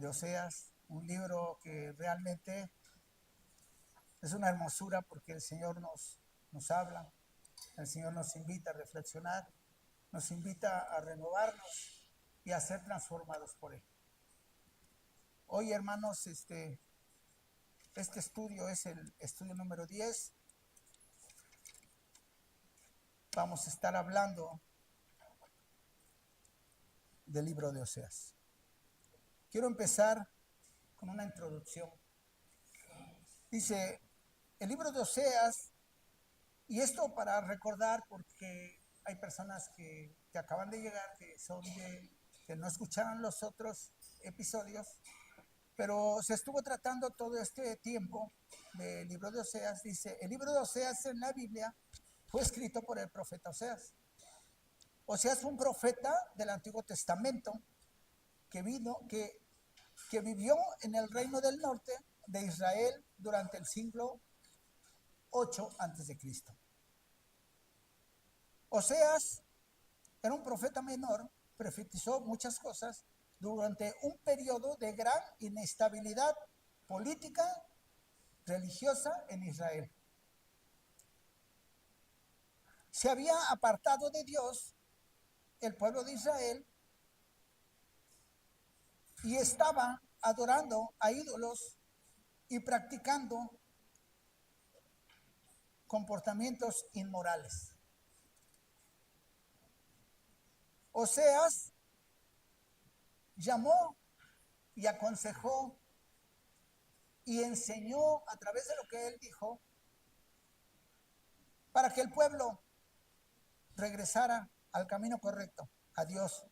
de Oseas, un libro que realmente es una hermosura porque el Señor nos habla, el Señor nos invita a reflexionar, nos invita a renovarnos y a ser transformados por Él. Hoy, hermanos, este estudio es el estudio número 10. Vamos a estar hablando del libro de Oseas. Quiero empezar con una introducción. Dice, el libro de Oseas, y esto para recordar porque hay personas que acaban de llegar, que no escucharon los otros episodios, pero se estuvo tratando todo este tiempo del libro de Oseas. Dice, el libro de Oseas en la Biblia fue escrito por el profeta Oseas. Oseas fue un profeta del Antiguo Testamento que vivió en el reino del norte de Israel durante el siglo 8 a.C. Oseas era un profeta menor, profetizó muchas cosas durante un periodo de gran inestabilidad política, religiosa en Israel. Se había apartado de Dios el pueblo de Israel y estaba adorando a ídolos y practicando comportamientos inmorales. Oseas llamó y aconsejó y enseñó a través de lo que él dijo para que el pueblo regresara al camino correcto, a Dios.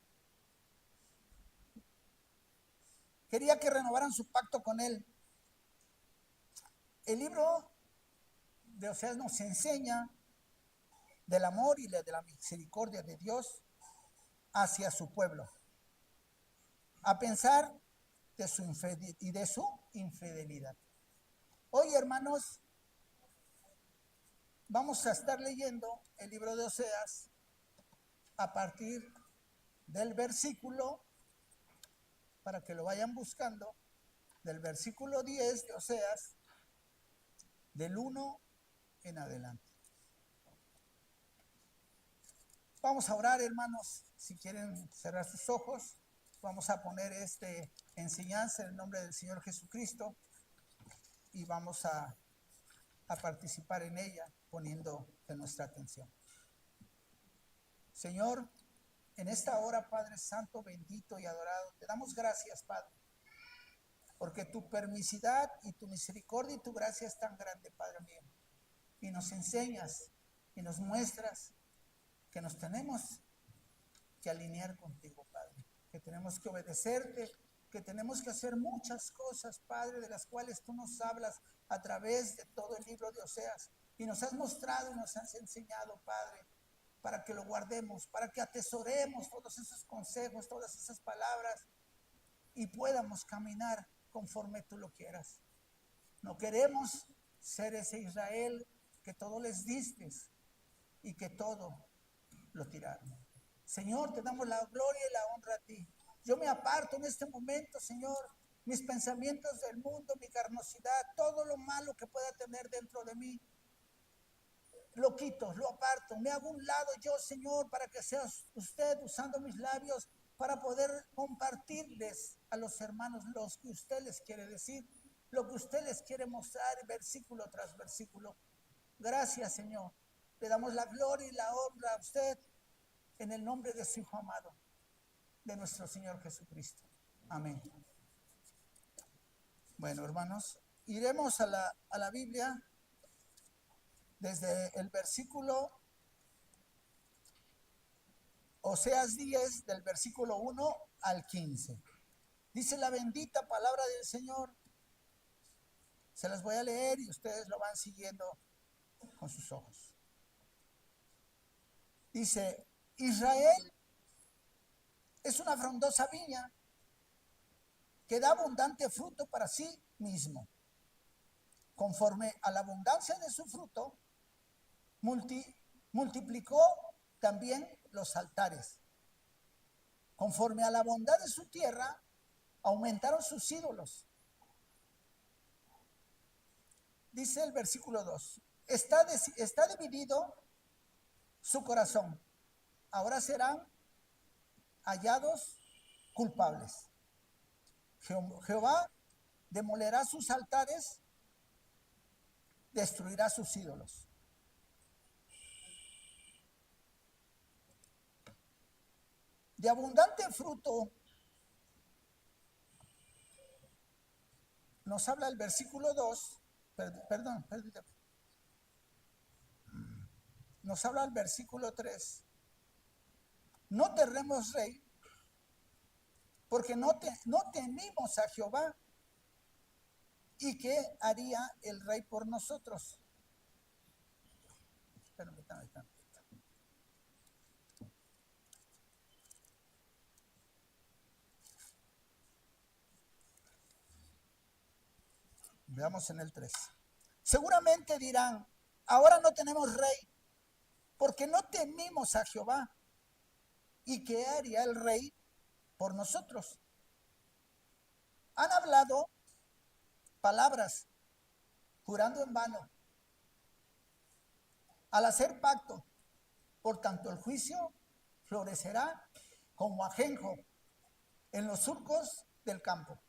Quería que renovaran su pacto con él. El libro de Oseas nos enseña del amor y de la misericordia de Dios hacia su pueblo, a pensar de su infidelidad. Hoy, hermanos, vamos a estar leyendo el libro de Oseas a partir del versículo, para que lo vayan buscando, del versículo 10 de Oseas, del 1 en adelante. Vamos a orar, hermanos. Si quieren cerrar sus ojos, vamos a poner esta enseñanza en el nombre del Señor Jesucristo y vamos a participar en ella poniendo de nuestra atención. Señor, en esta hora, Padre Santo, bendito y adorado, te damos gracias, Padre, porque tu permisidad y tu misericordia y tu gracia es tan grande, Padre mío, y nos enseñas y nos muestras que nos tenemos que alinear contigo, Padre, que tenemos que obedecerte, que tenemos que hacer muchas cosas, Padre, de las cuales tú nos hablas a través de todo el libro de Oseas, y nos has mostrado y nos has enseñado, Padre, para que lo guardemos, para que atesoremos todos esos consejos, todas esas palabras, y podamos caminar conforme tú lo quieras. No queremos ser ese Israel que todo les diste y que todo lo tiraron. Señor, te damos la gloria y la honra a ti. Yo me aparto en este momento, Señor, mis pensamientos del mundo, mi carnosidad, todo lo malo que pueda tener dentro de mí, lo quito, lo aparto, me hago un lado yo, Señor, para que sea usted usando mis labios para poder compartirles a los hermanos lo que usted les quiere decir, lo que usted les quiere mostrar versículo tras versículo. Gracias, Señor. Le damos la gloria y la honra a usted en el nombre de su Hijo amado, de nuestro Señor Jesucristo. Amén. Bueno, hermanos, iremos a la Biblia desde el versículo Oseas 10, del versículo 1 al 15. Dice la bendita palabra del Señor. Se las voy a leer y ustedes lo van siguiendo con sus ojos. Dice, Israel es una frondosa viña que da abundante fruto para sí mismo. Conforme a la abundancia de su fruto, multiplicó también los altares. Conforme a la bondad de su tierra, Aumentaron sus ídolos. Dice el versículo 2. Está dividido su corazón. Ahora serán hallados culpables. Jehová demolerá sus altares, destruirá sus ídolos. De abundante fruto nos habla el versículo 2, perdón, nos habla el versículo 3. No tememos rey, porque no temimos a Jehová. ¿Y qué haría el rey por nosotros? Permítame tantito. Veamos en el 3. Seguramente dirán, ahora no tenemos rey, porque no temimos a Jehová. ¿Y qué haría el rey por nosotros? Han hablado palabras, jurando en vano, al hacer pacto. Por tanto, el juicio florecerá como ajenjo en los surcos del campo.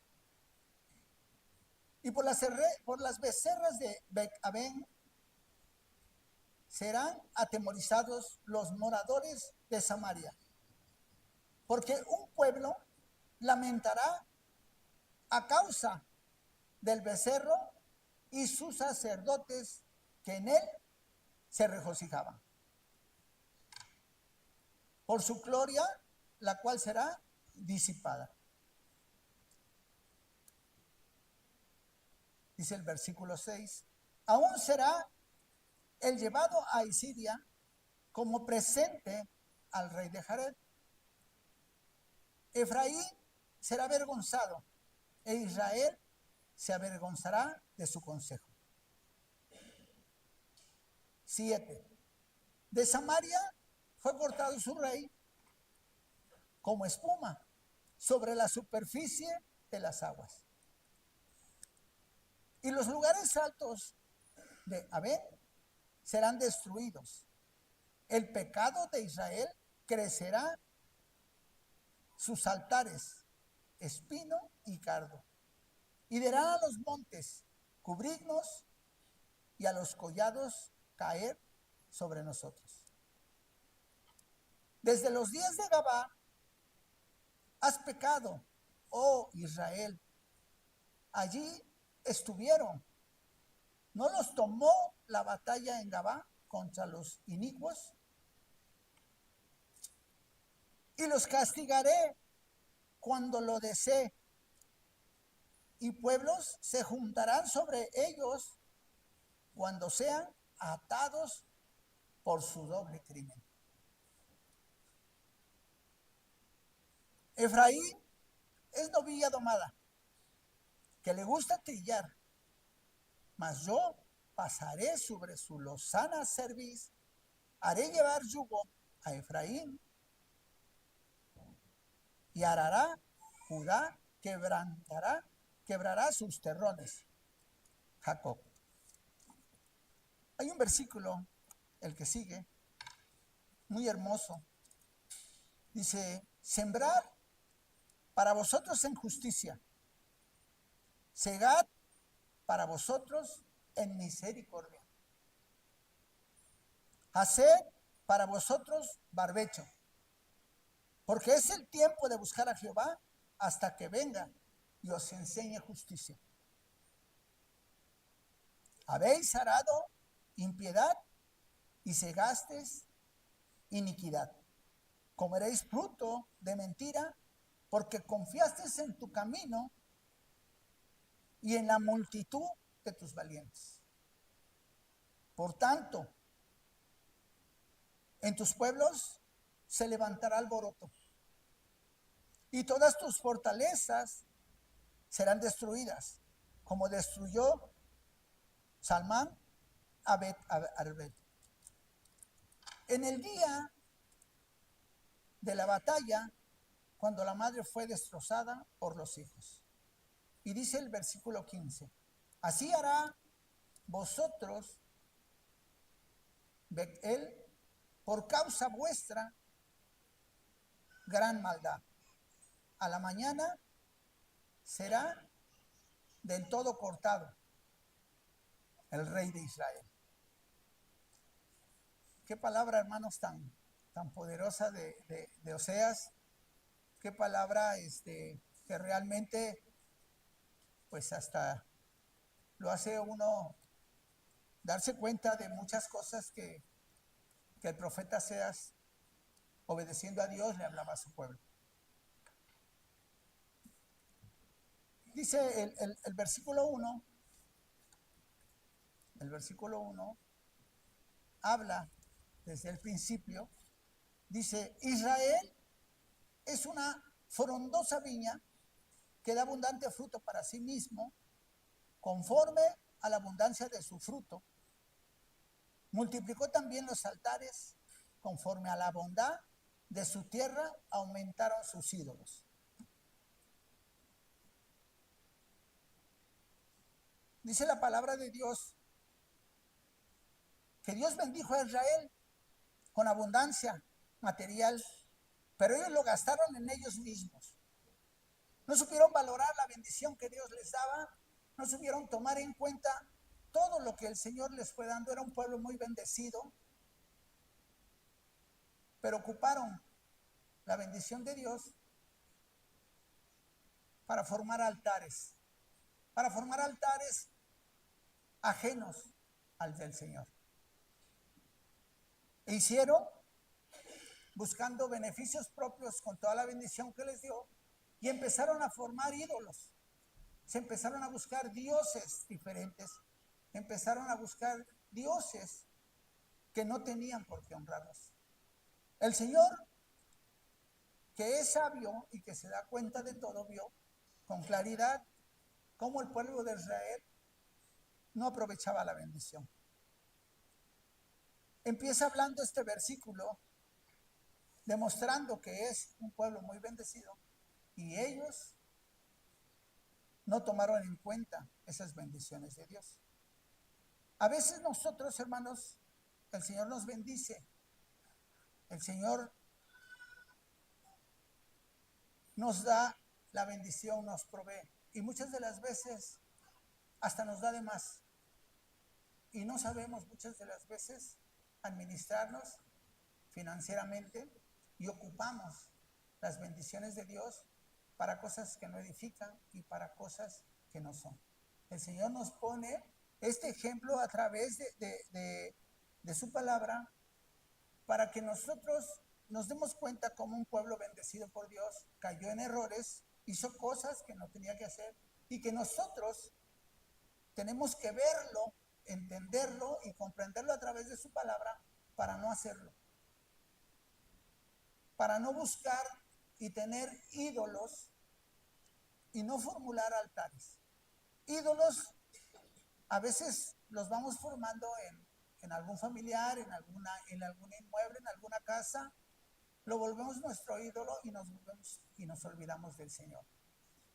Y por las becerras de Bet-Aven serán atemorizados los moradores de Samaria. Porque un pueblo lamentará a causa del becerro y sus sacerdotes que en él se regocijaban. Por su gloria, la cual será disipada. Dice el versículo 6, aún será el llevado a Asiria como presente al rey de Jared. Efraín será avergonzado e Israel se avergonzará de su consejo. 7. De Samaria fue cortado su rey como espuma sobre la superficie de las aguas. Y los lugares altos de Abel serán destruidos. El pecado de Israel crecerá, sus altares, espino y cardo. Y dirán a los montes, cubridnos, y a los collados, caer sobre nosotros. Desde los días de Gabá has pecado, oh Israel. Allí estuvieron. ¿No los tomó la batalla en Gabá contra los inicuos? Y los castigaré cuando lo desee, y pueblos se juntarán sobre ellos cuando sean atados por su doble crimen. Efraín es novilla domada, que le gusta trillar, mas yo pasaré sobre su lozana cerviz, haré llevar yugo a Efraín, y arará Judá, quebrará sus terrones, Jacob. Hay un versículo, el que sigue, muy hermoso. Dice, sembrar para vosotros en justicia, segad para vosotros en misericordia, haced para vosotros barbecho, porque es el tiempo de buscar a Jehová hasta que venga y os enseñe justicia. Habéis arado impiedad y segastes iniquidad. Comeréis fruto de mentira, porque confiasteis en tu camino y en la multitud de tus valientes. Por tanto, en tus pueblos se levantará alboroto, y todas tus fortalezas serán destruidas, como destruyó Salmán a Bet-Arbel. En el día de la batalla, cuando la madre fue destrozada por los hijos. Y dice el versículo 15, así hará vosotros, él, por causa vuestra, gran maldad. A la mañana será del todo cortado el rey de Israel. Qué palabra, hermanos, tan poderosa de Oseas. Qué palabra que realmente, pues hasta lo hace uno darse cuenta de muchas cosas que el profeta Oseas, obedeciendo a Dios, le hablaba a su pueblo. Dice el versículo 1, habla desde el principio, dice, Israel es una frondosa viña que da abundante fruto para sí mismo, conforme a la abundancia de su fruto. Multiplicó también los altares, conforme a la bondad de su tierra aumentaron sus ídolos. Dice la palabra de Dios que Dios bendijo a Israel con abundancia material, pero ellos lo gastaron en ellos mismos. No supieron valorar la bendición que Dios les daba, no supieron tomar en cuenta todo lo que el Señor les fue dando. Era un pueblo muy bendecido, pero ocuparon la bendición de Dios para formar altares ajenos al del Señor. E hicieron buscando beneficios propios con toda la bendición que les dio y empezaron a formar ídolos. Se empezaron a buscar dioses diferentes, empezaron a buscar dioses que no tenían por qué honrarlos. El Señor, que es sabio y que se da cuenta de todo, vio con claridad cómo el pueblo de Israel no aprovechaba la bendición. Empieza hablando este versículo demostrando que es un pueblo muy bendecido y ellos no tomaron en cuenta esas bendiciones de Dios. A veces nosotros, hermanos, el Señor nos bendice, el Señor nos da la bendición, nos provee, y muchas de las veces hasta nos da de más, y no sabemos muchas de las veces administrarnos financieramente y ocupamos las bendiciones de Dios para cosas que no edifican y para cosas que no son. El Señor nos pone este ejemplo a través de su palabra para que nosotros nos demos cuenta cómo un pueblo bendecido por Dios cayó en errores, hizo cosas que no tenía que hacer y que nosotros tenemos que verlo, entenderlo y comprenderlo a través de su palabra para no hacerlo, para no buscar y tener ídolos y no formular altares. Ídolos a veces los vamos formando en algún familiar, en algún inmueble, en alguna casa, lo volvemos nuestro ídolo y nos olvidamos del Señor.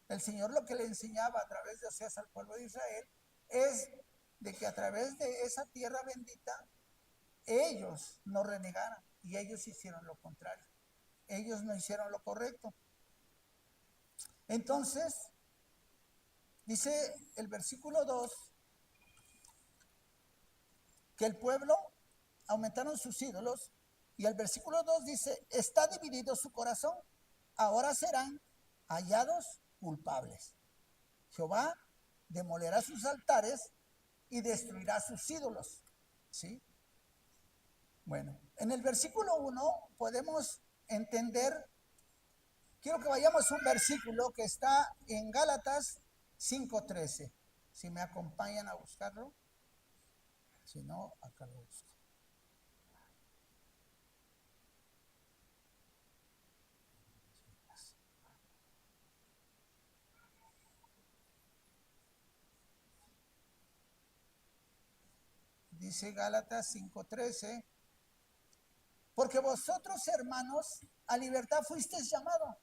El Señor lo que le enseñaba a través de Oseas al pueblo de Israel es de que a través de esa tierra bendita ellos no renegaran y ellos hicieron lo contrario. Ellos no hicieron lo correcto. Entonces, dice el versículo 2 que el pueblo aumentaron sus ídolos y el versículo 2 dice, está dividido su corazón, ahora serán hallados culpables. Jehová demolerá sus altares y destruirá sus ídolos. ¿Sí? Bueno, en el versículo 1 podemos entender, quiero que vayamos a un versículo que está en Gálatas 5:13. Si me acompañan a buscarlo, si no, acá lo busco. Dice Gálatas 5:13, porque vosotros, hermanos, a libertad fuisteis llamados,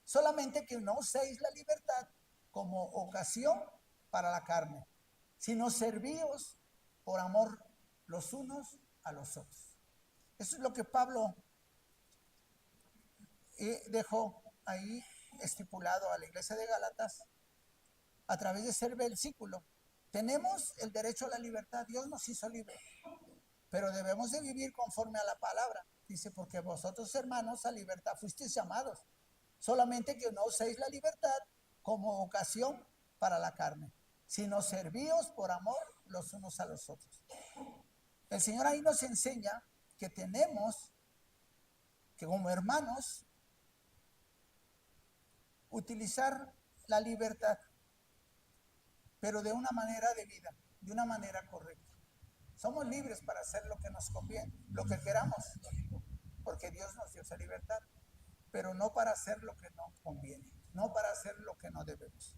Solamente que no uséis la libertad como ocasión para la carne, sino servíos por amor los unos a los otros. Eso es lo que Pablo dejó ahí estipulado a la iglesia de Gálatas a través de ese versículo. Tenemos el derecho a la libertad, Dios nos hizo libres, pero debemos de vivir conforme a la palabra. Dice, porque vosotros, hermanos, a libertad fuisteis llamados, solamente que no uséis la libertad como ocasión para la carne, sino servíos por amor los unos a los otros. El Señor ahí nos enseña que tenemos que como hermanos utilizar la libertad, pero de una manera debida, de una manera correcta. Somos libres para hacer lo que nos conviene, lo que queramos, porque Dios nos dio esa libertad, pero no para hacer lo que no conviene, no para hacer lo que no debemos.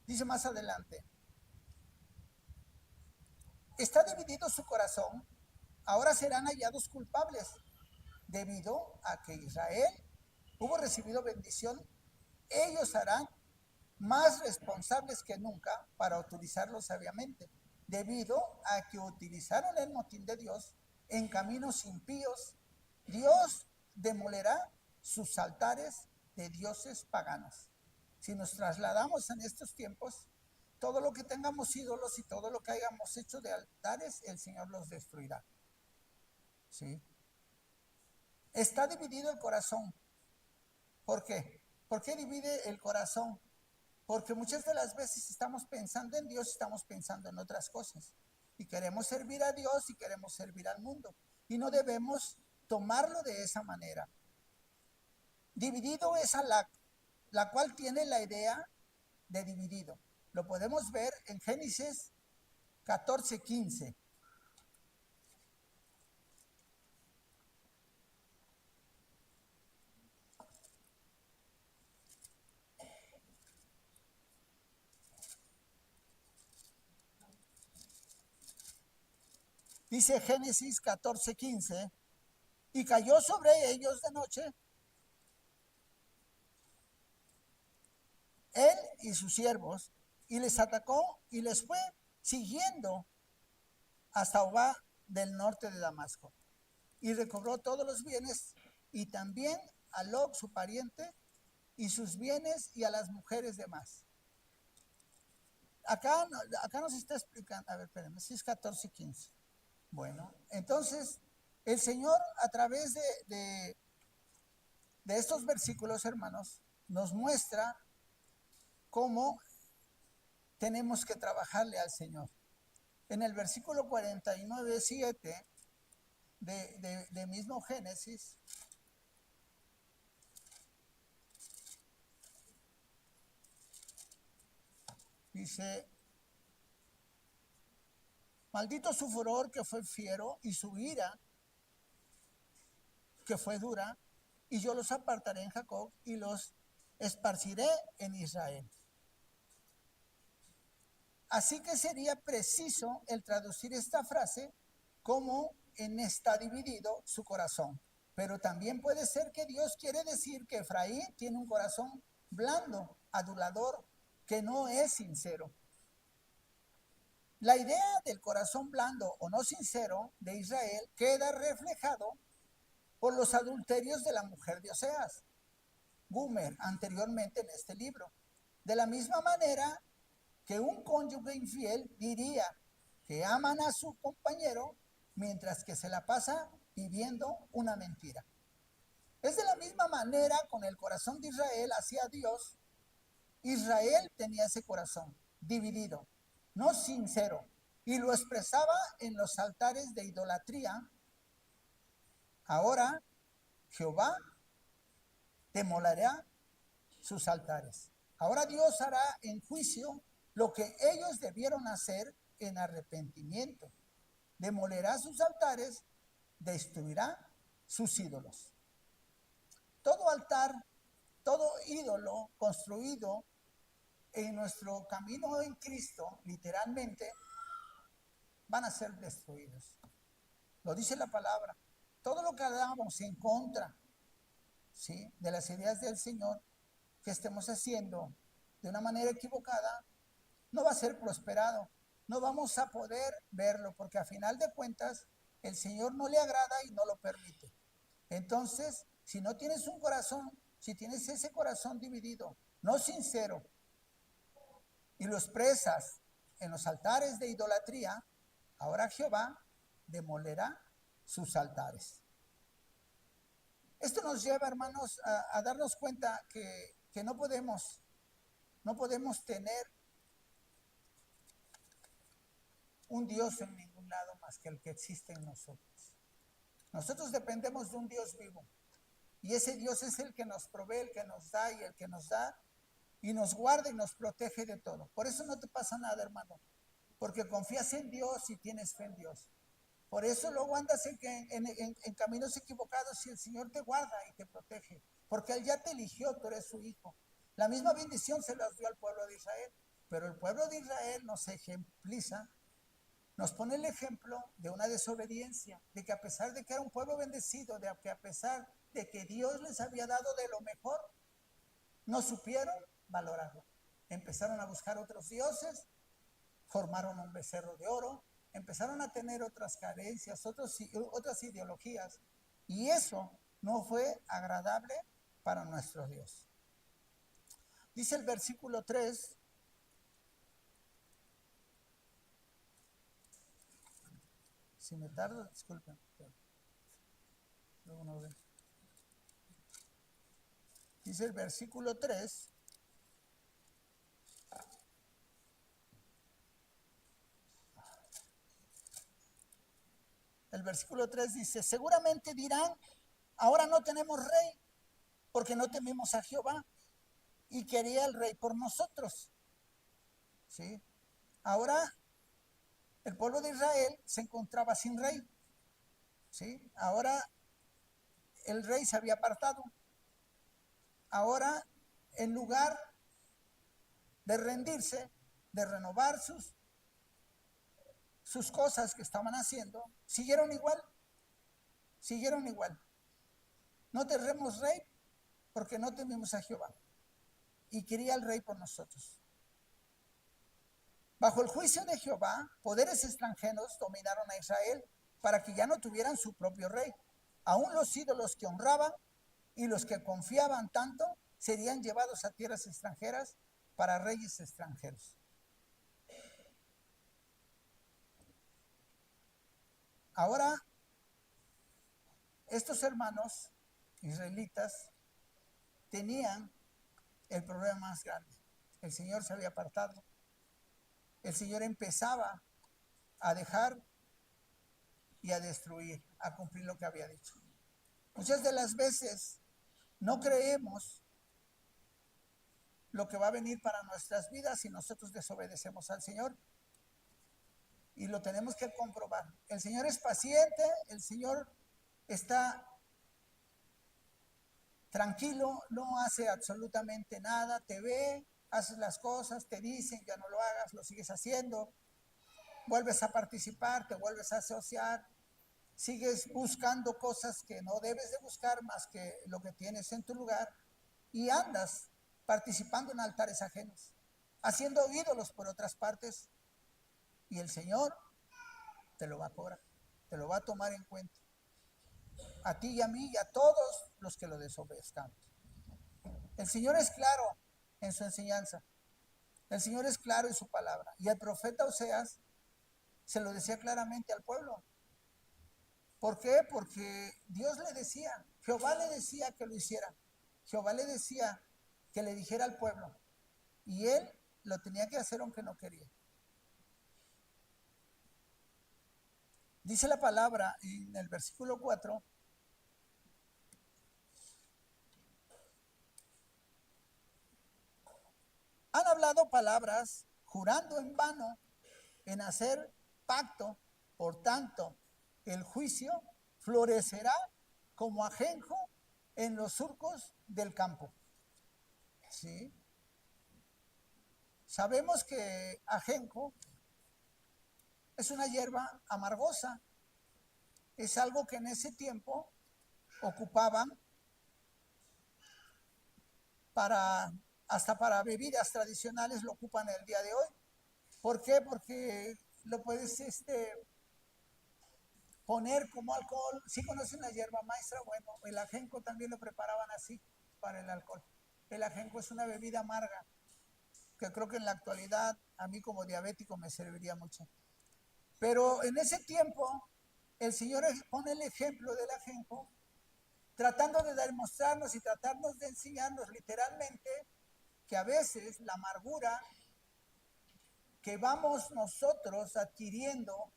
Dice más adelante, está dividido su corazón, ahora serán hallados culpables, debido a que Israel hubo recibido bendición, ellos harán más responsables que nunca para utilizarlo sabiamente, debido a que utilizaron el motín de Dios en caminos impíos. Dios demolerá sus altares de dioses paganos. Si nos trasladamos en estos tiempos, todo lo que tengamos ídolos y todo lo que hayamos hecho de altares, el Señor los destruirá. ¿Sí? Está dividido el corazón. ¿Por qué? ¿Por qué divide el corazón? Porque muchas de las veces estamos pensando en Dios, estamos pensando en otras cosas. Y queremos servir a Dios y queremos servir al mundo. Y no debemos tomarlo de esa manera. Dividido es la cual tiene la idea de dividido. Lo podemos ver en Génesis 14:15. Dice Génesis 14:15, y cayó sobre ellos de noche él y sus siervos, y les atacó y les fue siguiendo hasta Obá del norte de Damasco. Y recobró todos los bienes, y también a Lot, su pariente, y sus bienes, y a las mujeres demás. Acá nos está explicando, a ver, espérenme, si es 14:15. Bueno, entonces el Señor a través de estos versículos, hermanos, nos muestra cómo tenemos que trabajarle al Señor. En el versículo 49:7 de mismo Génesis, dice, maldito su furor que fue fiero y su ira que fue dura, y yo los apartaré en Jacob y los esparciré en Israel. Así que sería preciso el traducir esta frase como en está dividido su corazón. Pero también puede ser que Dios quiere decir que Efraín tiene un corazón blando, adulador, que no es sincero. La idea del corazón blando o no sincero de Israel queda reflejado por los adulterios de la mujer de Oseas, Gomer, anteriormente en este libro. De la misma manera que un cónyuge infiel diría que aman a su compañero mientras que se la pasa viviendo una mentira. Es de la misma manera con el corazón de Israel hacia Dios. Israel tenía ese corazón dividido, no sincero, y lo expresaba en los altares de idolatría. Ahora Jehová demolerá sus altares. Ahora Dios hará en juicio lo que ellos debieron hacer en arrepentimiento. Demolerá sus altares, destruirá sus ídolos. Todo altar, todo ídolo construido en nuestro camino en Cristo, literalmente, van a ser destruidos. lo dice la palabra. Todo lo que hagamos en contra, ¿sí?, de las ideas del Señor, que estemos haciendo de una manera equivocada, no va a ser prosperado. No vamos a poder verlo porque a final de cuentas el Señor no le agrada y no lo permite. Entonces, si no tienes un corazón, si tienes ese corazón dividido, no sincero, y lo expresas en los altares de idolatría, ahora Jehová demolerá sus altares. Esto nos lleva, hermanos, a darnos cuenta que no podemos tener un Dios en ningún lado más que el que existe en nosotros. Nosotros dependemos de un Dios vivo. Y ese Dios es el que nos provee, el que nos da y el que nos da y nos guarda y nos protege de todo. Por eso no te pasa nada, hermano, porque confías en Dios y tienes fe en Dios. Por eso luego andas en caminos equivocados y el Señor te guarda y te protege, porque Él ya te eligió, tú eres su hijo. La misma bendición se las dio al pueblo de Israel, pero el pueblo de Israel nos ejempliza, nos pone el ejemplo de una desobediencia, de que a pesar de que era un pueblo bendecido, de que a pesar de que Dios les había dado de lo mejor, no supieron valorarlo. Empezaron a buscar otros dioses, formaron un becerro de oro, empezaron a tener otras carencias, otras ideologías, y eso no fue agradable para nuestro Dios. Dice el versículo 3, si me tardo, disculpen. Luego no ve. Dice el versículo 3, el versículo 3 dice, seguramente dirán, ahora no tenemos rey, porque no temimos a Jehová, y quería el rey por nosotros. ¿Sí? Ahora el pueblo de Israel se encontraba sin rey. ¿Sí? Ahora el rey se había apartado. Ahora, en lugar de rendirse, de renovar sus cosas que estaban haciendo, siguieron igual. No tenemos rey porque no temimos a Jehová. Y quería el rey por nosotros. Bajo el juicio de Jehová, poderes extranjeros dominaron a Israel para que ya no tuvieran su propio rey. Aún los ídolos que honraban y los que confiaban tanto serían llevados a tierras extranjeras para reyes extranjeros. Ahora, estos hermanos israelitas tenían el problema más grande. El Señor se había apartado. El Señor empezaba a dejar y a destruir, a cumplir lo que había dicho. Muchas de las veces no creemos lo que va a venir para nuestras vidas si nosotros desobedecemos al Señor. Y lo tenemos que comprobar. El Señor es paciente, el Señor está tranquilo, no hace absolutamente nada, te ve, haces las cosas, te dicen, ya no lo hagas, lo sigues haciendo, vuelves a participar, te vuelves a asociar, sigues buscando cosas que no debes de buscar más que lo que tienes en tu lugar y andas participando en altares ajenos, haciendo ídolos por otras partes, y el Señor te lo va a cobrar, te lo va a tomar en cuenta, a ti y a mí y a todos los que lo desobedezcamos. El Señor es claro en su enseñanza, el Señor es claro en su palabra, y el profeta Oseas se lo decía claramente al pueblo. ¿Por qué? Porque Dios le decía, Jehová le decía que lo hiciera, Jehová le decía que le dijera al pueblo, y él lo tenía que hacer aunque no quería. Dice la palabra en el versículo 4, han hablado palabras jurando en vano en hacer pacto, por tanto, el juicio florecerá como ajenjo en los surcos del campo. ¿Sí? Sabemos que ajenjo es una hierba amargosa es algo que en ese tiempo ocupaban hasta para bebidas tradicionales lo ocupan el día de hoy. ¿Por qué? Porque lo puedes poner como alcohol. Si conocen la hierba maestra, bueno, el ajenco también lo preparaban así para el alcohol. El ajenco es una bebida amarga que creo que en la actualidad a mí como diabético me serviría mucho. Pero en ese tiempo el Señor pone el ejemplo del ajenco, tratando de demostrarnos y tratarnos de enseñarnos literalmente que a veces la amargura que vamos nosotros adquiriendo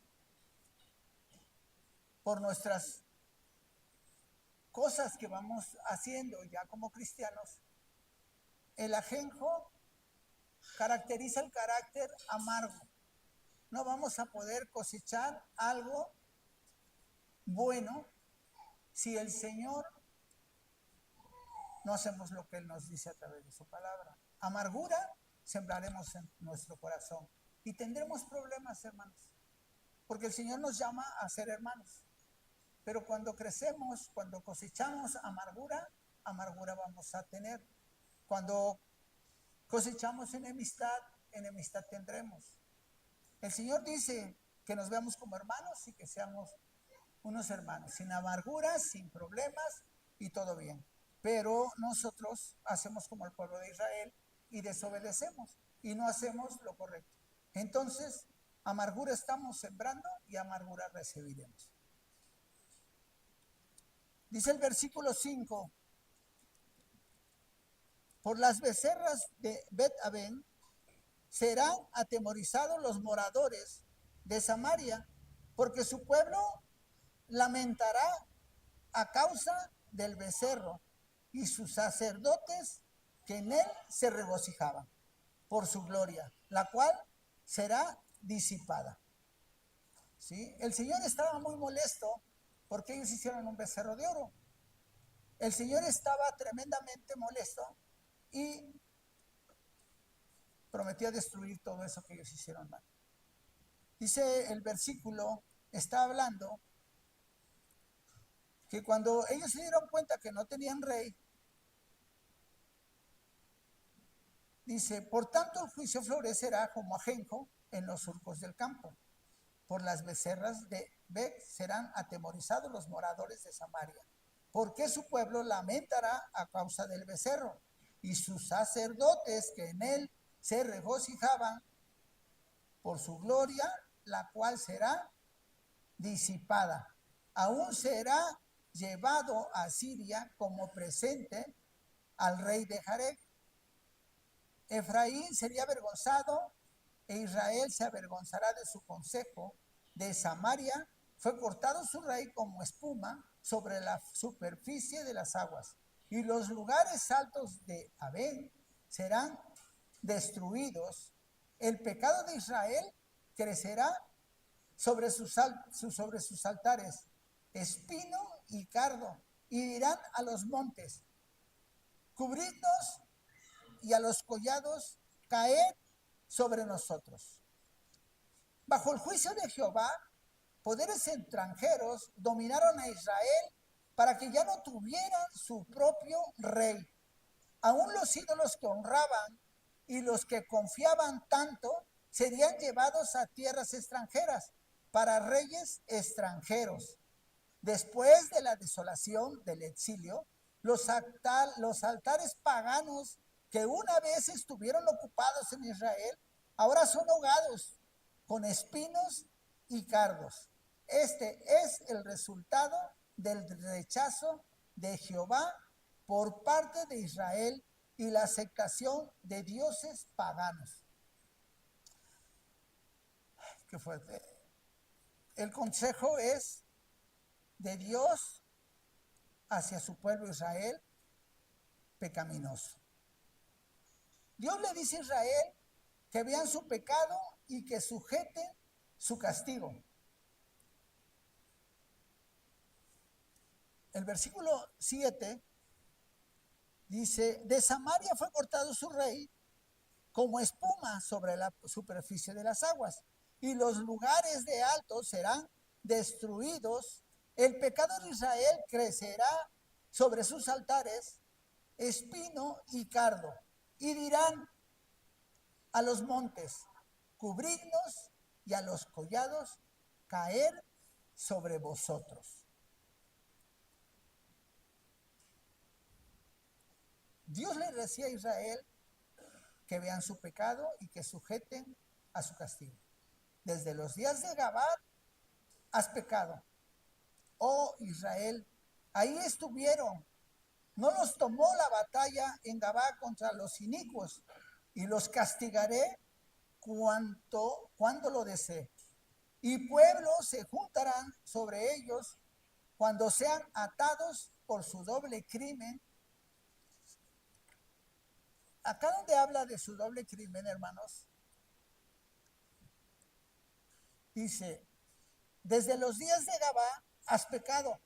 por nuestras cosas que vamos haciendo ya como cristianos, el ajenjo caracteriza el carácter amargo. No vamos a poder cosechar algo bueno si el Señor no hacemos lo que Él nos dice a través de su palabra. Amargura sembraremos en nuestro corazón y tendremos problemas, hermanos, porque el Señor nos llama a ser hermanos. Pero cuando crecemos, cuando cosechamos amargura, amargura vamos a tener. Cuando cosechamos enemistad, enemistad tendremos. El Señor dice que nos veamos como hermanos y que seamos unos hermanos, sin amarguras, sin problemas y todo bien. Pero nosotros hacemos como el pueblo de Israel y desobedecemos y no hacemos lo correcto. Entonces, amargura estamos sembrando y amargura recibiremos. Dice el versículo 5, por las becerras de Bet-Aven serán atemorizados los moradores de Samaria, porque su pueblo lamentará a causa del becerro y sus sacerdotes que en él se regocijaban por su gloria, la cual será disipada. ¿Sí? El Señor estaba muy molesto porque ellos hicieron un becerro de oro. El Señor estaba tremendamente molesto y prometía destruir todo eso que ellos hicieron mal. Dice el versículo, está hablando que cuando ellos se dieron cuenta que no tenían rey, dice, por tanto el juicio florecerá como ajenjo en los surcos del campo. Por las becerras de Bet serán atemorizados los moradores de Samaria, porque su pueblo lamentará a causa del becerro, y sus sacerdotes que en él se regocijaban por su gloria, la cual será disipada. Aún será llevado a Siria como presente al rey de Jareb. Efraín sería avergonzado e Israel se avergonzará de su consejo. De Samaria fue cortado su rey como espuma sobre la superficie de las aguas, y los lugares altos de Abén serán destruidos. El pecado de Israel crecerá sobre sus altares, espino y cardo, y dirán a los montes, cubridnos, y a los collados, caed sobre nosotros. Bajo el juicio de Jehová, poderes extranjeros dominaron a Israel para que ya no tuvieran su propio rey. Aún los ídolos que honraban y los que confiaban tanto serían llevados a tierras extranjeras para reyes extranjeros. Después de la desolación del exilio, los altares paganos que una vez estuvieron ocupados en Israel, ahora son ahogados con espinos y cardos. Este es el resultado del rechazo de Jehová por parte de Israel y la aceptación de dioses paganos. ¿Qué fuerte? El consejo es de Dios hacia su pueblo Israel pecaminoso. Dios le dice a Israel que vean su pecado y que sujeten su castigo. El versículo 7 dice, de Samaria fue cortado su rey como espuma sobre la superficie de las aguas, y los lugares de alto serán destruidos. El pecado de Israel crecerá sobre sus altares espino y cardo, y dirán a los montes, cubridnos, y a los collados, caer sobre vosotros. Dios le decía a Israel que vean su pecado y que sujeten a su castigo. Desde los días de Gabar has pecado, oh Israel. Ahí estuvieron. No los tomó la batalla en Gabá contra los inicuos, y los castigaré cuando lo desee. Y pueblos se juntarán sobre ellos cuando sean atados por su doble crimen. Acá donde habla de su doble crimen, hermanos, dice, desde los días de Gabá has pecado,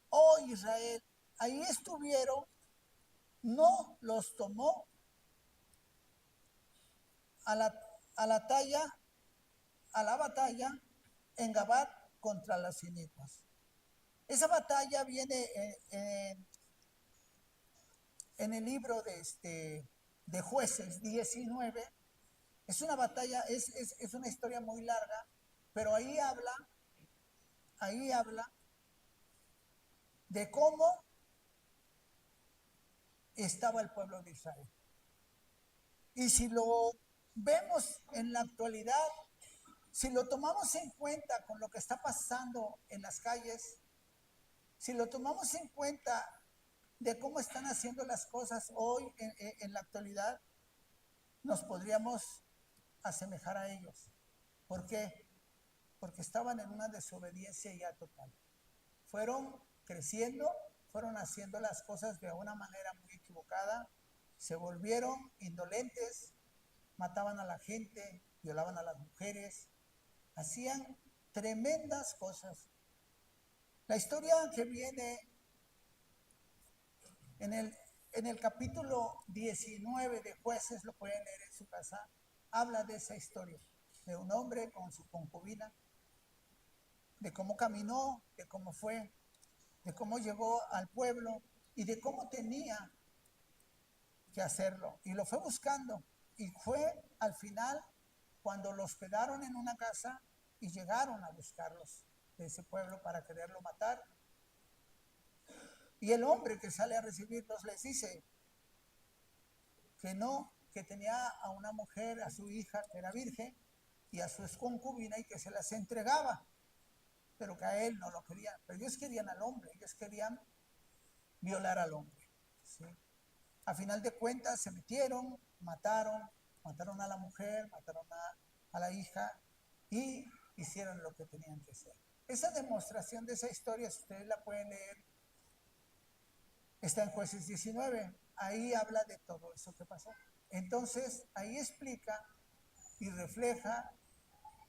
oh Israel. Ahí estuvieron, no los tomó a la talla, a la batalla en Gabá contra las inicuas. Esa batalla viene en el libro de Jueces 19. Es una batalla, es una historia muy larga, pero ahí habla de cómo estaba el pueblo de Israel. Y si lo vemos en la actualidad, si lo tomamos en cuenta con lo que está pasando en las calles, si lo tomamos en cuenta de cómo están haciendo las cosas hoy en la actualidad, nos podríamos asemejar a ellos. ¿Por qué? Porque estaban en una desobediencia ya total. Fueron creciendo, fueron haciendo las cosas de una manera muy equivocada, se volvieron indolentes, mataban a la gente, violaban a las mujeres, hacían tremendas cosas. La historia que viene en el capítulo 19 de Jueces, lo pueden leer en su casa, habla de esa historia, de un hombre con su concubina, de cómo caminó, de cómo fue, de cómo llegó al pueblo y de cómo tenía que hacerlo. Y lo fue buscando. Y fue al final cuando lo hospedaron en una casa y llegaron a buscarlos de ese pueblo para quererlo matar. Y el hombre que sale a recibirlos les dice que no, que tenía a una mujer, a su hija que era virgen, y a su concubina, y que se las entregaba, pero que a él no lo querían. Pero ellos querían al hombre, ellos querían violar al hombre, ¿sí? A final de cuentas se metieron, mataron a la mujer, mataron a la hija y hicieron lo que tenían que hacer. Esa demostración de esa historia, si ustedes la pueden leer, está en Jueces 19. Ahí habla de todo eso que pasó. Entonces, ahí explica y refleja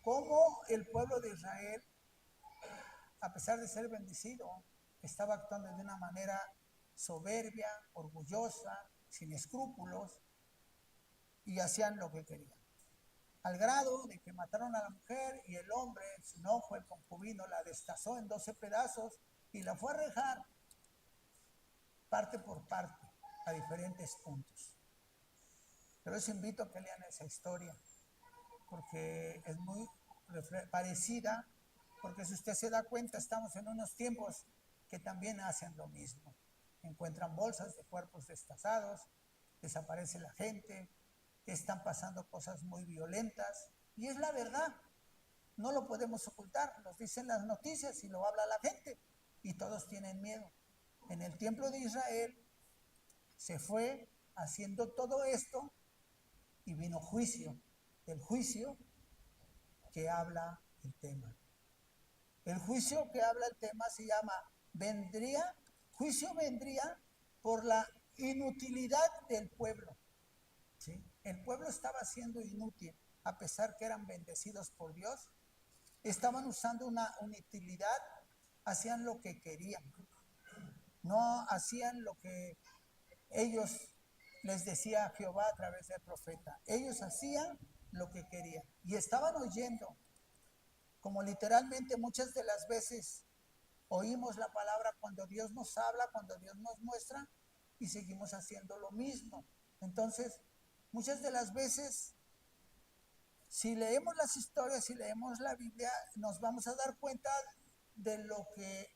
cómo el pueblo de Israel, a pesar de ser bendecido, estaba actuando de una manera soberbia, orgullosa, sin escrúpulos, y hacían lo que querían. Al grado de que mataron a la mujer y el hombre, en su enojo, el concubino, la destazó en 12 pedazos y la fue a rejar parte por parte a diferentes puntos. Pero les invito a que lean esa historia porque es muy parecida, porque si usted se da cuenta, estamos en unos tiempos que también hacen lo mismo. Encuentran bolsas de cuerpos destazados, desaparece la gente, están pasando cosas muy violentas, y es la verdad, no lo podemos ocultar, nos dicen las noticias y lo habla la gente, y todos tienen miedo. En el templo de Israel se fue haciendo todo esto y vino juicio, el juicio que habla el tema. El juicio que habla el tema se llama juicio vendría por la inutilidad del pueblo, ¿sí? El pueblo estaba siendo inútil, a pesar que eran bendecidos por Dios, estaban usando una inutilidad, hacían lo que querían, no hacían lo que ellos les decía Jehová a través del profeta. Ellos hacían lo que querían y estaban oyendo, como literalmente muchas de las veces Oímos la palabra cuando Dios nos habla, cuando Dios nos muestra, y seguimos haciendo lo mismo. Entonces, muchas de las veces, si leemos las historias, si leemos la Biblia, nos vamos a dar cuenta de lo que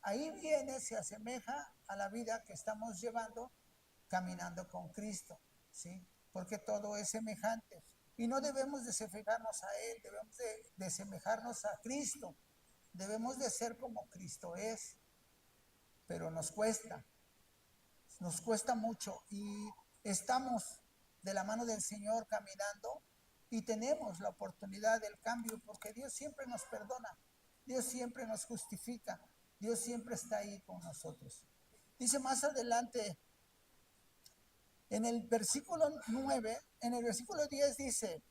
ahí viene, se asemeja a la vida que estamos llevando caminando con Cristo, ¿sí? Porque todo es semejante. Y no debemos de semejarnos a Él, debemos de semejarnos a Cristo. Debemos de ser como Cristo es, pero nos cuesta mucho y estamos de la mano del Señor caminando y tenemos la oportunidad del cambio porque Dios siempre nos perdona, Dios siempre nos justifica, Dios siempre está ahí con nosotros. Dice más adelante, en el versículo 9, en el versículo 10 dice,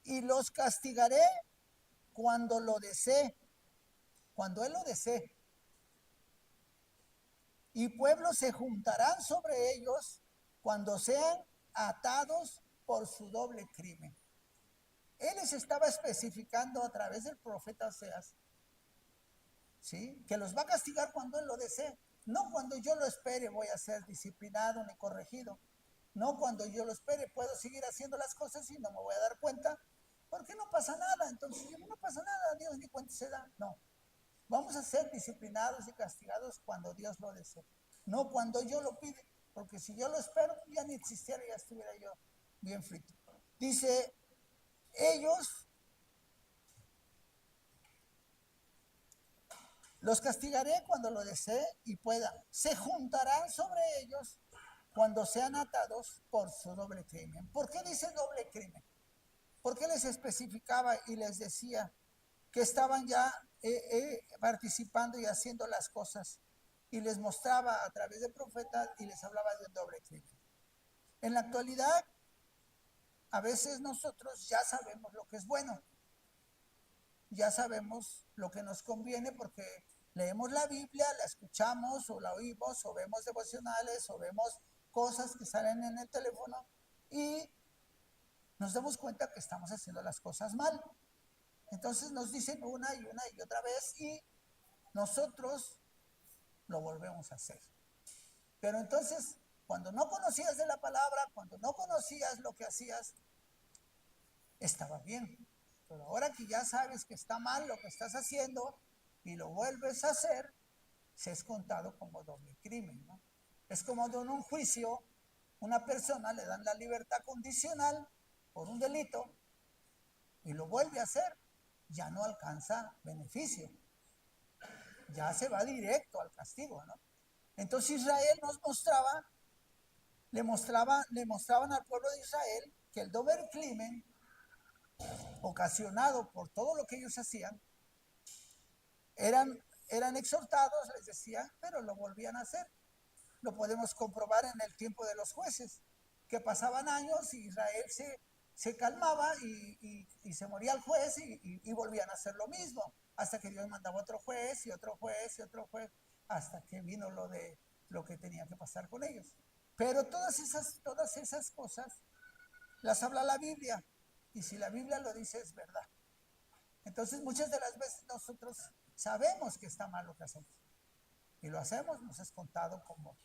y los castigaré cuando lo desee, cuando Él lo desee. Y pueblos se juntarán sobre ellos cuando sean atados por su doble crimen. Él les estaba especificando a través del profeta Oseas, ¿sí?, que los va a castigar cuando Él lo desee. No cuando yo lo espere voy a ser disciplinado ni corregido. No cuando yo lo espere puedo seguir haciendo las cosas y no me voy a dar cuenta porque no pasa nada. Entonces no pasa nada, Dios ni cuenta se da. No, vamos a ser disciplinados y castigados cuando Dios lo desee, no cuando yo lo pide, porque si yo lo espero ya ni existiera, ya estuviera yo bien frito. Dice, ellos los castigaré cuando lo desee y pueda. Se juntarán sobre ellos cuando sean atados por su doble crimen. ¿Por qué dice doble crimen? ¿Por qué les especificaba y les decía que estaban ya participando y haciendo las cosas? Y les mostraba a través de profetas y les hablaba de un doble crimen. En la actualidad, a veces nosotros ya sabemos lo que es bueno, ya sabemos lo que nos conviene porque leemos la Biblia, la escuchamos o la oímos o vemos devocionales o vemos cosas que salen en el teléfono y nos damos cuenta que estamos haciendo las cosas mal. Entonces nos dicen una y otra vez y nosotros lo volvemos a hacer. Pero entonces, cuando no conocías de la palabra, cuando no conocías lo que hacías, estaba bien. Pero ahora que ya sabes que está mal lo que estás haciendo y lo vuelves a hacer, se es contado como doble crimen, ¿no? Es como en un juicio, una persona le dan la libertad condicional por un delito y lo vuelve a hacer, ya no alcanza beneficio, ya se va directo al castigo, ¿no? Entonces Israel nos le mostraban al pueblo de Israel que el doble crimen ocasionado por todo lo que ellos hacían, eran exhortados, les decía, pero lo volvían a hacer. Lo podemos comprobar en el tiempo de los jueces, que pasaban años y Israel se calmaba y se moría el juez y volvían a hacer lo mismo, hasta que Dios mandaba otro juez y otro juez y otro juez, hasta que vino lo que tenía que pasar con ellos. Pero todas esas cosas las habla la Biblia, y si la Biblia lo dice es verdad. Entonces muchas de las veces nosotros sabemos que está mal lo que hacemos y lo hacemos, nos es contado como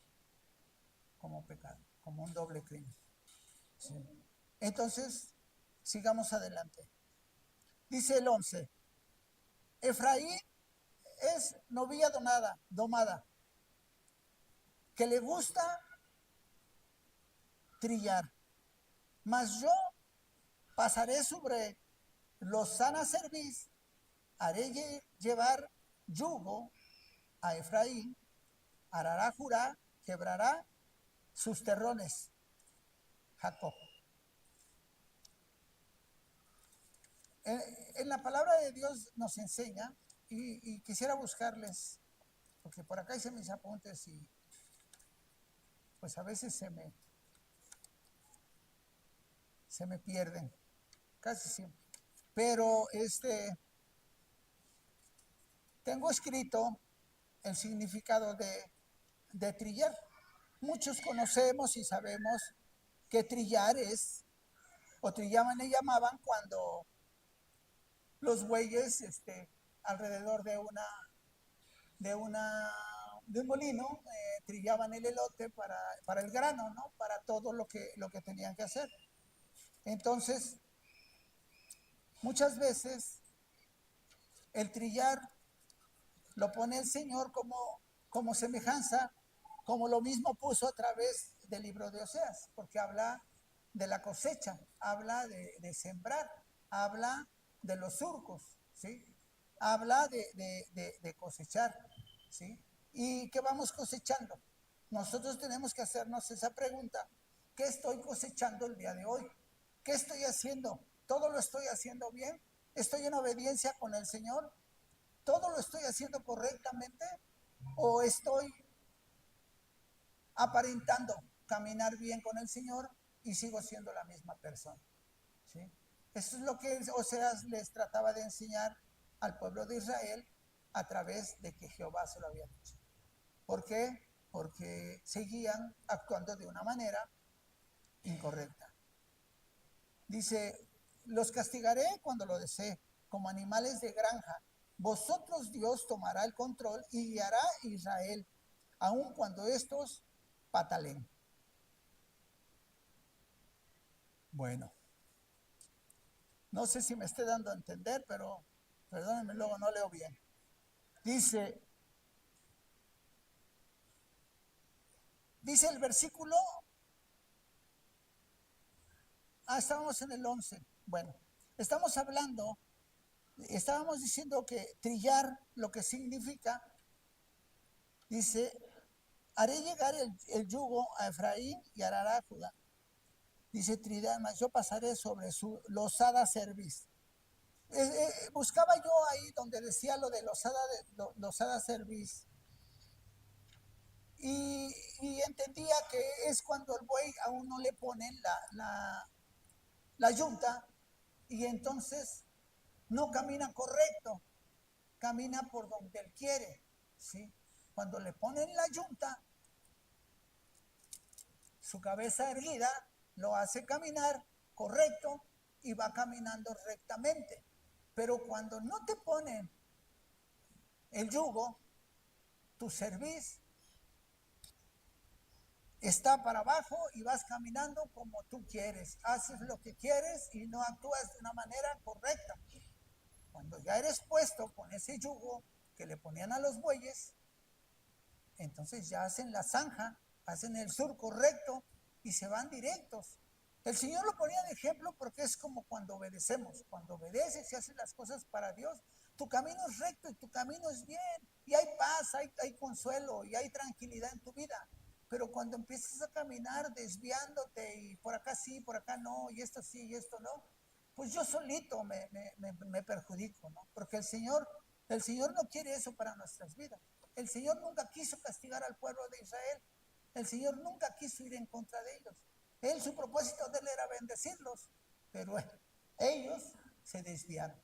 pecado, como un doble crimen. ¿Sí? Entonces, sigamos adelante. Dice el 11, Efraín es novilla domada, que le gusta trillar, mas yo pasaré sobre los sana cerviz, haré llevar yugo a Efraín, hará jurar, quebrará sus terrones, Jacob. En la palabra de Dios nos enseña, y quisiera buscarles, porque por acá hice mis apuntes y pues a veces se me pierden, casi siempre. Pero tengo escrito el significado de trillar. Muchos conocemos y sabemos que trillar es, o trillaban le llamaban cuando los bueyes alrededor de, una, de un molino, trillaban el elote para el grano, ¿no? Para todo lo que tenían que hacer. Entonces, muchas veces el trillar lo pone el Señor como semejanza, como lo mismo puso a través del libro de Oseas, porque habla de la cosecha, habla de sembrar, habla de los surcos, ¿sí? Habla de cosechar, ¿sí? ¿Y qué vamos cosechando? Nosotros tenemos que hacernos esa pregunta: ¿qué estoy cosechando el día de hoy? ¿Qué estoy haciendo? ¿Todo lo estoy haciendo bien? ¿Estoy en obediencia con el Señor? ¿Todo lo estoy haciendo correctamente? ¿O estoy aparentando caminar bien con el Señor y sigo siendo la misma persona? ¿Sí? Eso es lo que Oseas les trataba de enseñar al pueblo de Israel a través de que Jehová se lo había dicho. ¿Por qué? Porque seguían actuando de una manera incorrecta. Dice: los castigaré cuando lo desee, como animales de granja. Vosotros, Dios, tomará el control y guiará a Israel, aun cuando estos patalen. Bueno, no sé si me esté dando a entender, pero perdónenme, luego no leo bien. Dice, dice el versículo, estábamos en el 11. Bueno, estábamos diciendo que trillar lo que significa, dice: haré llegar el yugo a Efraín y hará a Judá. Dice Tridad, mas yo pasaré sobre su losada cerviz. Buscaba yo ahí donde decía lo de losada cerviz, y entendía que es cuando el buey a uno le ponen la yunta, y entonces no camina correcto, camina por donde él quiere, ¿sí? Cuando le ponen la yunta, su cabeza erguida lo hace caminar correcto y va caminando rectamente. Pero cuando no te ponen el yugo, tu cerviz está para abajo y vas caminando como tú quieres, haces lo que quieres y no actúas de una manera correcta. Cuando ya eres puesto con ese yugo que le ponían a los bueyes, entonces ya hacen la zanja, hacen el surco recto y se van directos. El Señor lo ponía de ejemplo porque es como cuando obedecemos. Cuando obedeces y haces las cosas para Dios, tu camino es recto y tu camino es bien. Y hay paz, hay consuelo y hay tranquilidad en tu vida. Pero cuando empiezas a caminar desviándote y por acá sí, por acá no, y esto sí y esto no, pues yo solito me perjudico, ¿no? Porque el Señor no quiere eso para nuestras vidas. El Señor nunca quiso castigar al pueblo de Israel. El Señor nunca quiso ir en contra de ellos. Él, su propósito de él era bendecirlos, pero ellos se desviaron.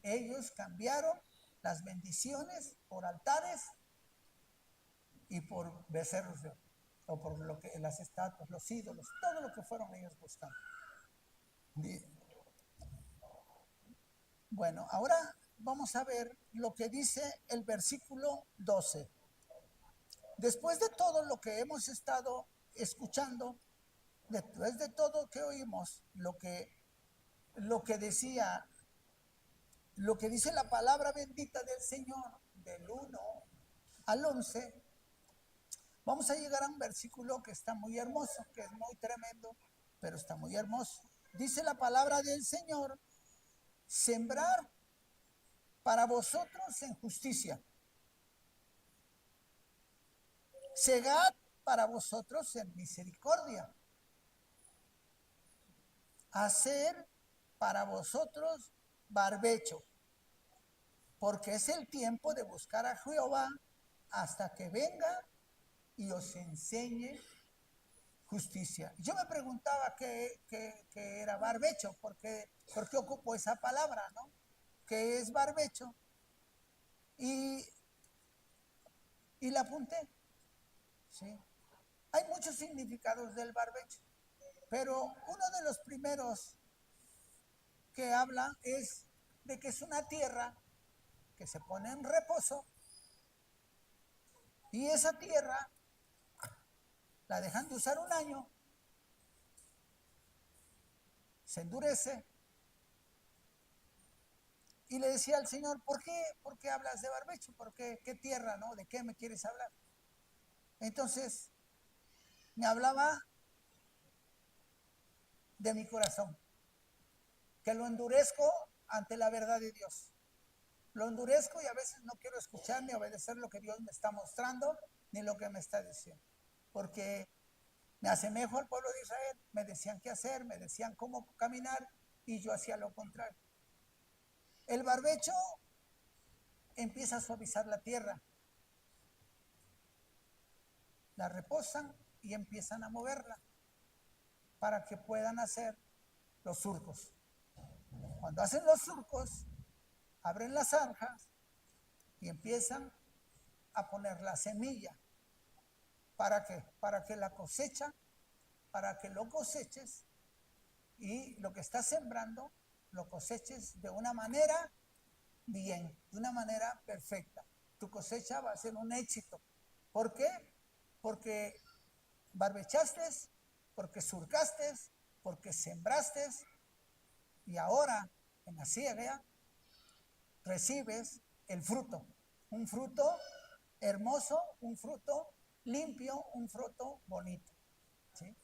Ellos cambiaron las bendiciones por altares y por becerros o por lo que las estatuas, los ídolos, todo lo que fueron ellos buscando. Bueno, ahora vamos a ver lo que dice el versículo 12. Después de todo lo que hemos estado escuchando, después de todo que oímos, lo que decía, lo que dice la palabra bendita del Señor, del 1 al 11, vamos a llegar a un versículo que está muy hermoso, que es muy tremendo, pero está muy hermoso. Dice la palabra del Señor: sembrar para vosotros en justicia, segad para vosotros en misericordia, hacer para vosotros barbecho, porque es el tiempo de buscar a Jehová hasta que venga y os enseñe justicia. Yo me preguntaba qué era barbecho, por qué ocupo esa palabra, ¿no? ¿Qué es barbecho? Y, y la apunté, ¿sí? Hay muchos significados del barbecho, pero uno de los primeros que habla es de que es una tierra que se pone en reposo Y esa tierra la dejan de usar un año, se endurece. Y le decía al Señor, ¿por qué hablas de barbecho? ¿Por qué? ¿Qué tierra, no? ¿De qué me quieres hablar? Entonces me hablaba de mi corazón, que lo endurezco ante la verdad de Dios. Lo endurezco y a veces no quiero escuchar ni obedecer lo que Dios me está mostrando, ni lo que me está diciendo. Porque me asemejo al pueblo de Israel, me decían qué hacer, me decían cómo caminar, y yo hacía lo contrario. El barbecho empieza a suavizar la tierra, la reposan y empiezan a moverla para que puedan hacer los surcos. Cuando hacen los surcos, abren las zanjas y empiezan a poner la semilla. ¿Para qué? Para que la cosecha, para que lo coseches y lo que estás sembrando lo coseches de una manera bien, de una manera perfecta. Tu cosecha va a ser un éxito. ¿Por qué? Porque barbechaste, porque surcaste, porque sembraste, y ahora en la siega recibes el fruto. Un fruto hermoso, un fruto limpio, un fruto bonito. ¿Sí?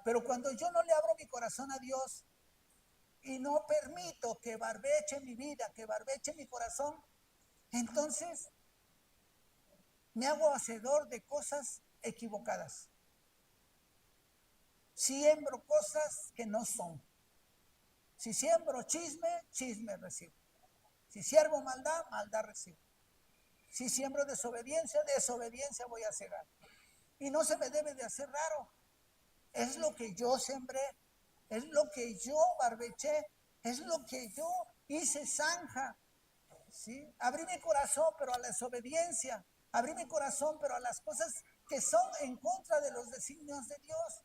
Pero cuando yo no le abro mi corazón a Dios y no permito que barbeche mi vida, que barbeche mi corazón, entonces me hago hacedor de cosas equivocadas. Siembro cosas que no son. Si siembro chisme, chisme recibo. Si siembro maldad, maldad recibo. Si siembro desobediencia, desobediencia voy a cegar. Y no se me debe de hacer raro. Es lo que yo sembré, es lo que yo barbeché, es lo que yo hice zanja. ¿Sí? Abrí mi corazón, pero a la desobediencia. Abrí mi corazón, pero a las cosas que son en contra de los designios de Dios.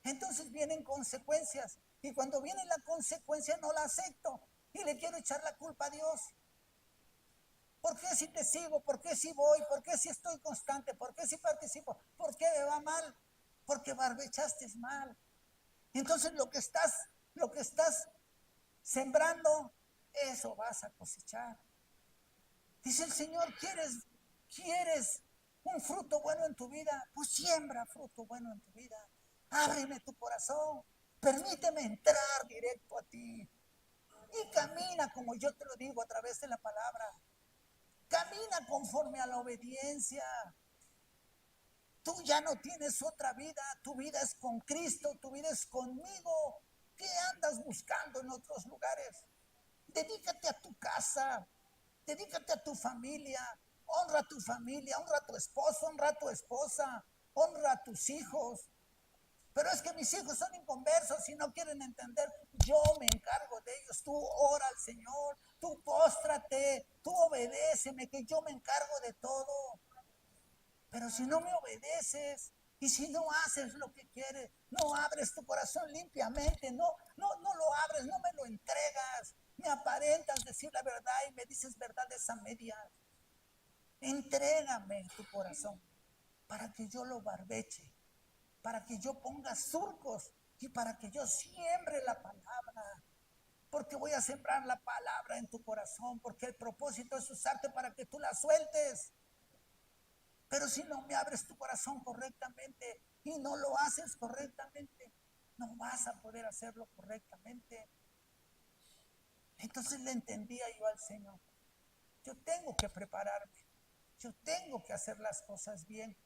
Entonces vienen consecuencias. Y cuando viene la consecuencia no la acepto. Y le quiero echar la culpa a Dios. ¿Por qué si te sigo? ¿Por qué si voy? ¿Por qué si estoy constante? ¿Por qué si participo? ¿Por qué me va mal? Porque barbechaste mal. Entonces lo que estás sembrando, eso vas a cosechar. Dice el Señor, ¿quieres un fruto bueno en tu vida? Pues siembra fruto bueno en tu vida. Ábreme tu corazón. Permíteme entrar directo a ti. Y camina como yo te lo digo a través de la palabra. Camina conforme a la obediencia. Tú ya no tienes otra vida. Tu vida es con Cristo, tu vida es conmigo. ¿Qué andas buscando en otros lugares? Dedícate a tu casa. Dedícate a tu familia. Honra a tu familia. Honra a tu esposo. Honra a tu esposa. Honra a tus hijos. Pero es que mis hijos son inconversos y no quieren entender. Yo me encargo de ellos. Tú ora al Señor. Tú póstrate. Tú obedéceme, que yo me encargo de todo. Pero si no me obedeces y si no haces lo que quieres, no abres tu corazón limpiamente, no lo abres, no me lo entregas, me aparentas decir la verdad y me dices verdades a medias. Entrégame tu corazón para que yo lo barbeche, para que yo ponga surcos y para que yo siembre la palabra. Porque voy a sembrar la palabra en tu corazón, porque el propósito es usarte para que tú la sueltes. Pero si no me abres tu corazón correctamente y no lo haces correctamente, no vas a poder hacerlo correctamente. Entonces le entendía yo al Señor. Yo tengo que prepararme. Yo tengo que hacer las cosas bien,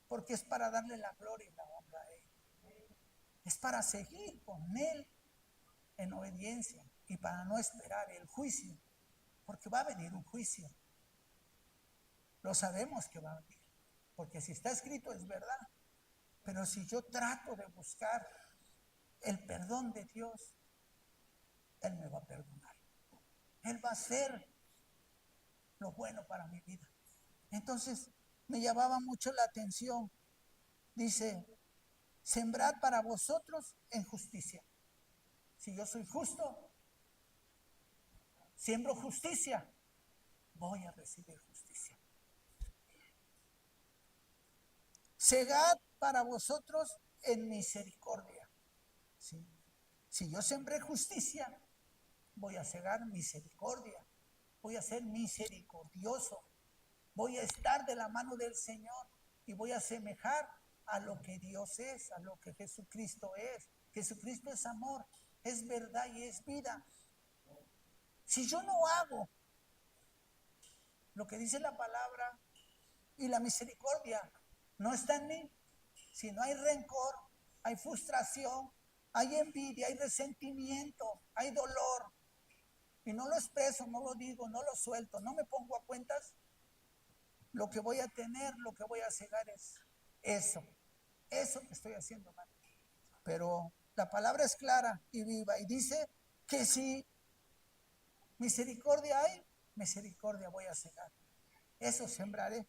porque es para darle la gloria y la honra a Él. Es para seguir con Él en obediencia y para no esperar el juicio, porque va a venir un juicio. Lo sabemos que va a venir, porque si está escrito es verdad. Pero si yo trato de buscar el perdón de Dios, Él me va a perdonar. Él va a hacer lo bueno para mi vida. Entonces me llamaba mucho la atención. Dice, sembrad para vosotros en justicia. Si yo soy justo, siembro justicia, voy a recibir justicia. Segad para vosotros en misericordia. ¿Sí? Si yo sembré justicia, voy a segar misericordia. Voy a ser misericordioso. Voy a estar de la mano del Señor y voy a asemejar a lo que Dios es, a lo que Jesucristo es. Jesucristo es amor, es verdad y es vida. Si yo no hago lo que dice la palabra y la misericordia no está en mí, si no hay rencor, hay frustración, hay envidia, hay resentimiento, hay dolor, y no lo expreso, no lo digo, no lo suelto, no me pongo a cuentas, lo que voy a tener, lo que voy a cegar es eso que estoy haciendo mal. Pero la palabra es clara y viva y dice que si misericordia hay, misericordia voy a cegar. Eso sembraré.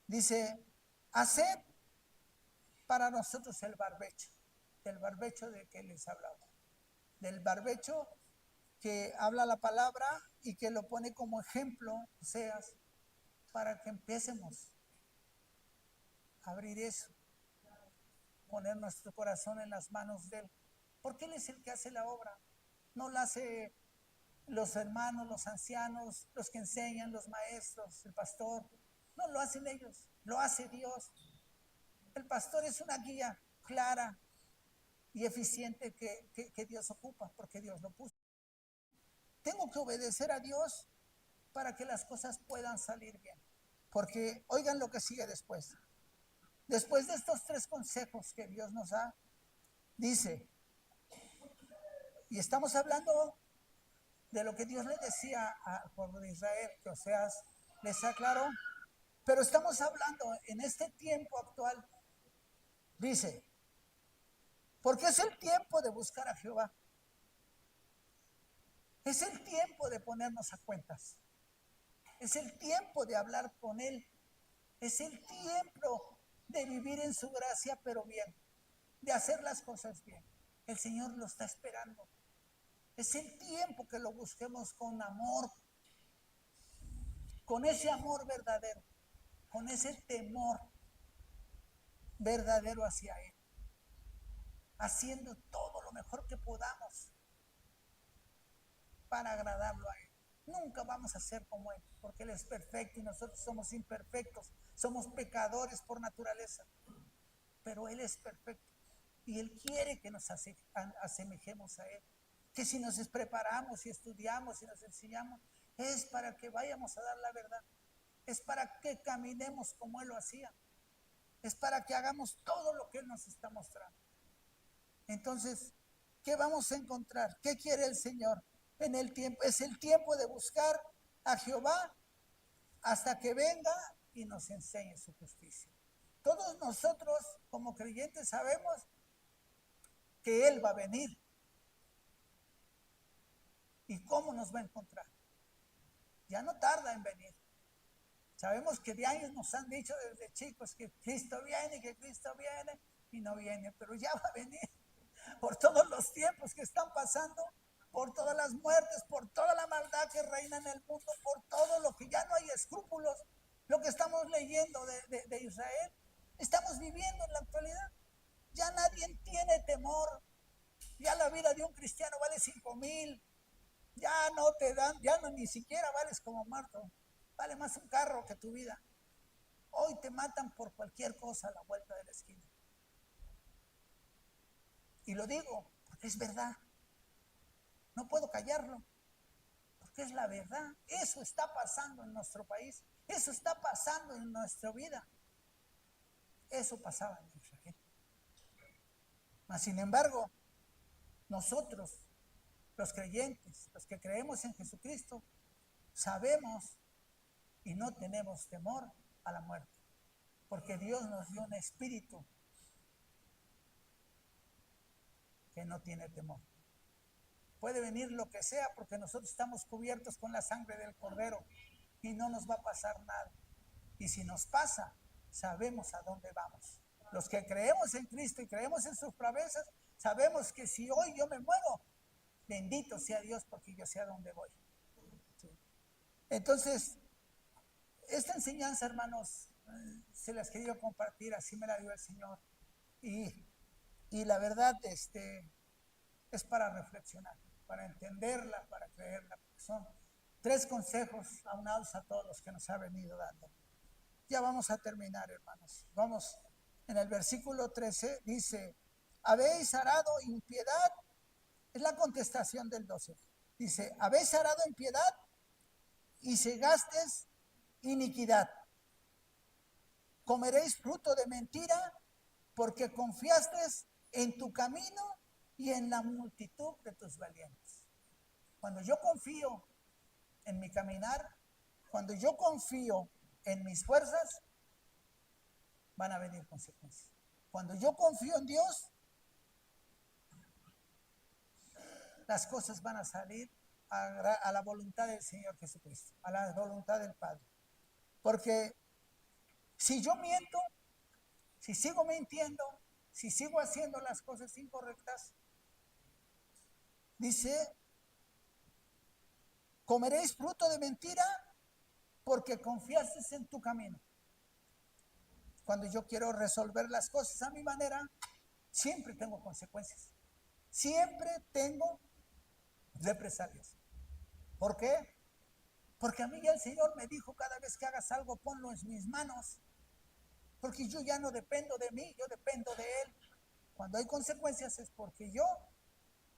Dice, haced para nosotros el barbecho. Del barbecho de que les hablaba. Del barbecho que habla la palabra y que lo pone como ejemplo, Oseas, para que empecemos a abrir eso, poner nuestro corazón en las manos de Él. Porque Él es el que hace la obra. No la hace los hermanos, los ancianos, los que enseñan, los maestros, el pastor. No lo hacen ellos, lo hace Dios. El pastor es una guía clara y eficiente que Dios ocupa, porque Dios lo puso. Tengo que obedecer a Dios para que las cosas puedan salir bien. Porque oigan lo que sigue después. Después de estos 3 consejos que Dios nos da, dice, y estamos hablando de lo que Dios le decía al pueblo de Israel, que Oseas les aclaró, pero estamos hablando en este tiempo actual, dice, porque es el tiempo de buscar a Jehová, es el tiempo de ponernos a cuentas, es el tiempo de hablar con Él, es el tiempo de vivir en su gracia, pero bien, de hacer las cosas bien. El Señor lo está esperando. Es el tiempo que lo busquemos con amor, con ese amor verdadero, con ese temor verdadero hacia Él, haciendo todo lo mejor que podamos para agradarlo a Él. Nunca vamos a ser como Él, porque Él es perfecto y nosotros somos imperfectos, somos pecadores por naturaleza, pero Él es perfecto y Él quiere que nos asemejemos a Él, que si nos preparamos y estudiamos y nos enseñamos, es para que vayamos a dar la verdad, es para que caminemos como Él lo hacía, es para que hagamos todo lo que Él nos está mostrando. Entonces, ¿qué vamos a encontrar? ¿Qué quiere el Señor en el tiempo? Es el tiempo de buscar a Jehová hasta que venga y nos enseñe su justicia. Todos nosotros como creyentes sabemos que Él va a venir. ¿Y cómo nos va a encontrar? Ya no tarda en venir. Sabemos que de años nos han dicho desde chicos que Cristo viene y no viene, pero ya va a venir. Por todos los tiempos que están pasando, por todas las muertes, por toda la maldad que reina en el mundo, por todo lo que ya no hay escrúpulos, lo que estamos leyendo de Israel, estamos viviendo en la actualidad. Ya nadie tiene temor. Ya la vida de un cristiano vale 5,000. Ya no te dan, ya no ni siquiera vales como muerto. Vale más un carro que tu vida. Hoy te matan por cualquier cosa a la vuelta de la esquina. Y lo digo porque es verdad. No puedo callarlo, porque es la verdad. Eso está pasando en nuestro país. Eso está pasando en nuestra vida. Eso pasaba en Israel. Mas, sin embargo, nosotros, los creyentes, los que creemos en Jesucristo, sabemos y no tenemos temor a la muerte, porque Dios nos dio un espíritu que no tiene temor. Puede venir lo que sea, porque nosotros estamos cubiertos con la sangre del Cordero y no nos va a pasar nada. Y si nos pasa, sabemos a dónde vamos. Los que creemos en Cristo y creemos en sus promesas, sabemos que si hoy yo me muero, bendito sea Dios, porque yo sé a dónde voy. ¿Sí? Entonces, esta enseñanza, hermanos, se las quería compartir, así me la dio el Señor. Y la verdad, es para reflexionar, para entenderla, para creerla. Son 3 consejos aunados a todos los que nos ha venido dando. Ya vamos a terminar, hermanos. Vamos, en el versículo 13 dice, habéis arado impiedad, es la contestación del 12. Dice, habéis arado impiedad y segastes iniquidad. Comeréis fruto de mentira porque confiaste en tu camino y en la multitud de tus valientes. Cuando yo confío en mi caminar, cuando yo confío en mis fuerzas, van a venir consecuencias. Cuando yo confío en Dios, las cosas van a salir a la voluntad del Señor Jesucristo, a la voluntad del Padre. Porque si yo miento, si sigo mintiendo, si sigo haciendo las cosas incorrectas, dice, comeréis fruto de mentira porque confiaste en tu camino. Cuando yo quiero resolver las cosas a mi manera, siempre tengo consecuencias. Siempre tengo represalias. ¿Por qué? Porque a mí ya el Señor me dijo, cada vez que hagas algo, ponlo en mis manos. Porque yo ya no dependo de mí, yo dependo de Él. Cuando hay consecuencias es porque yo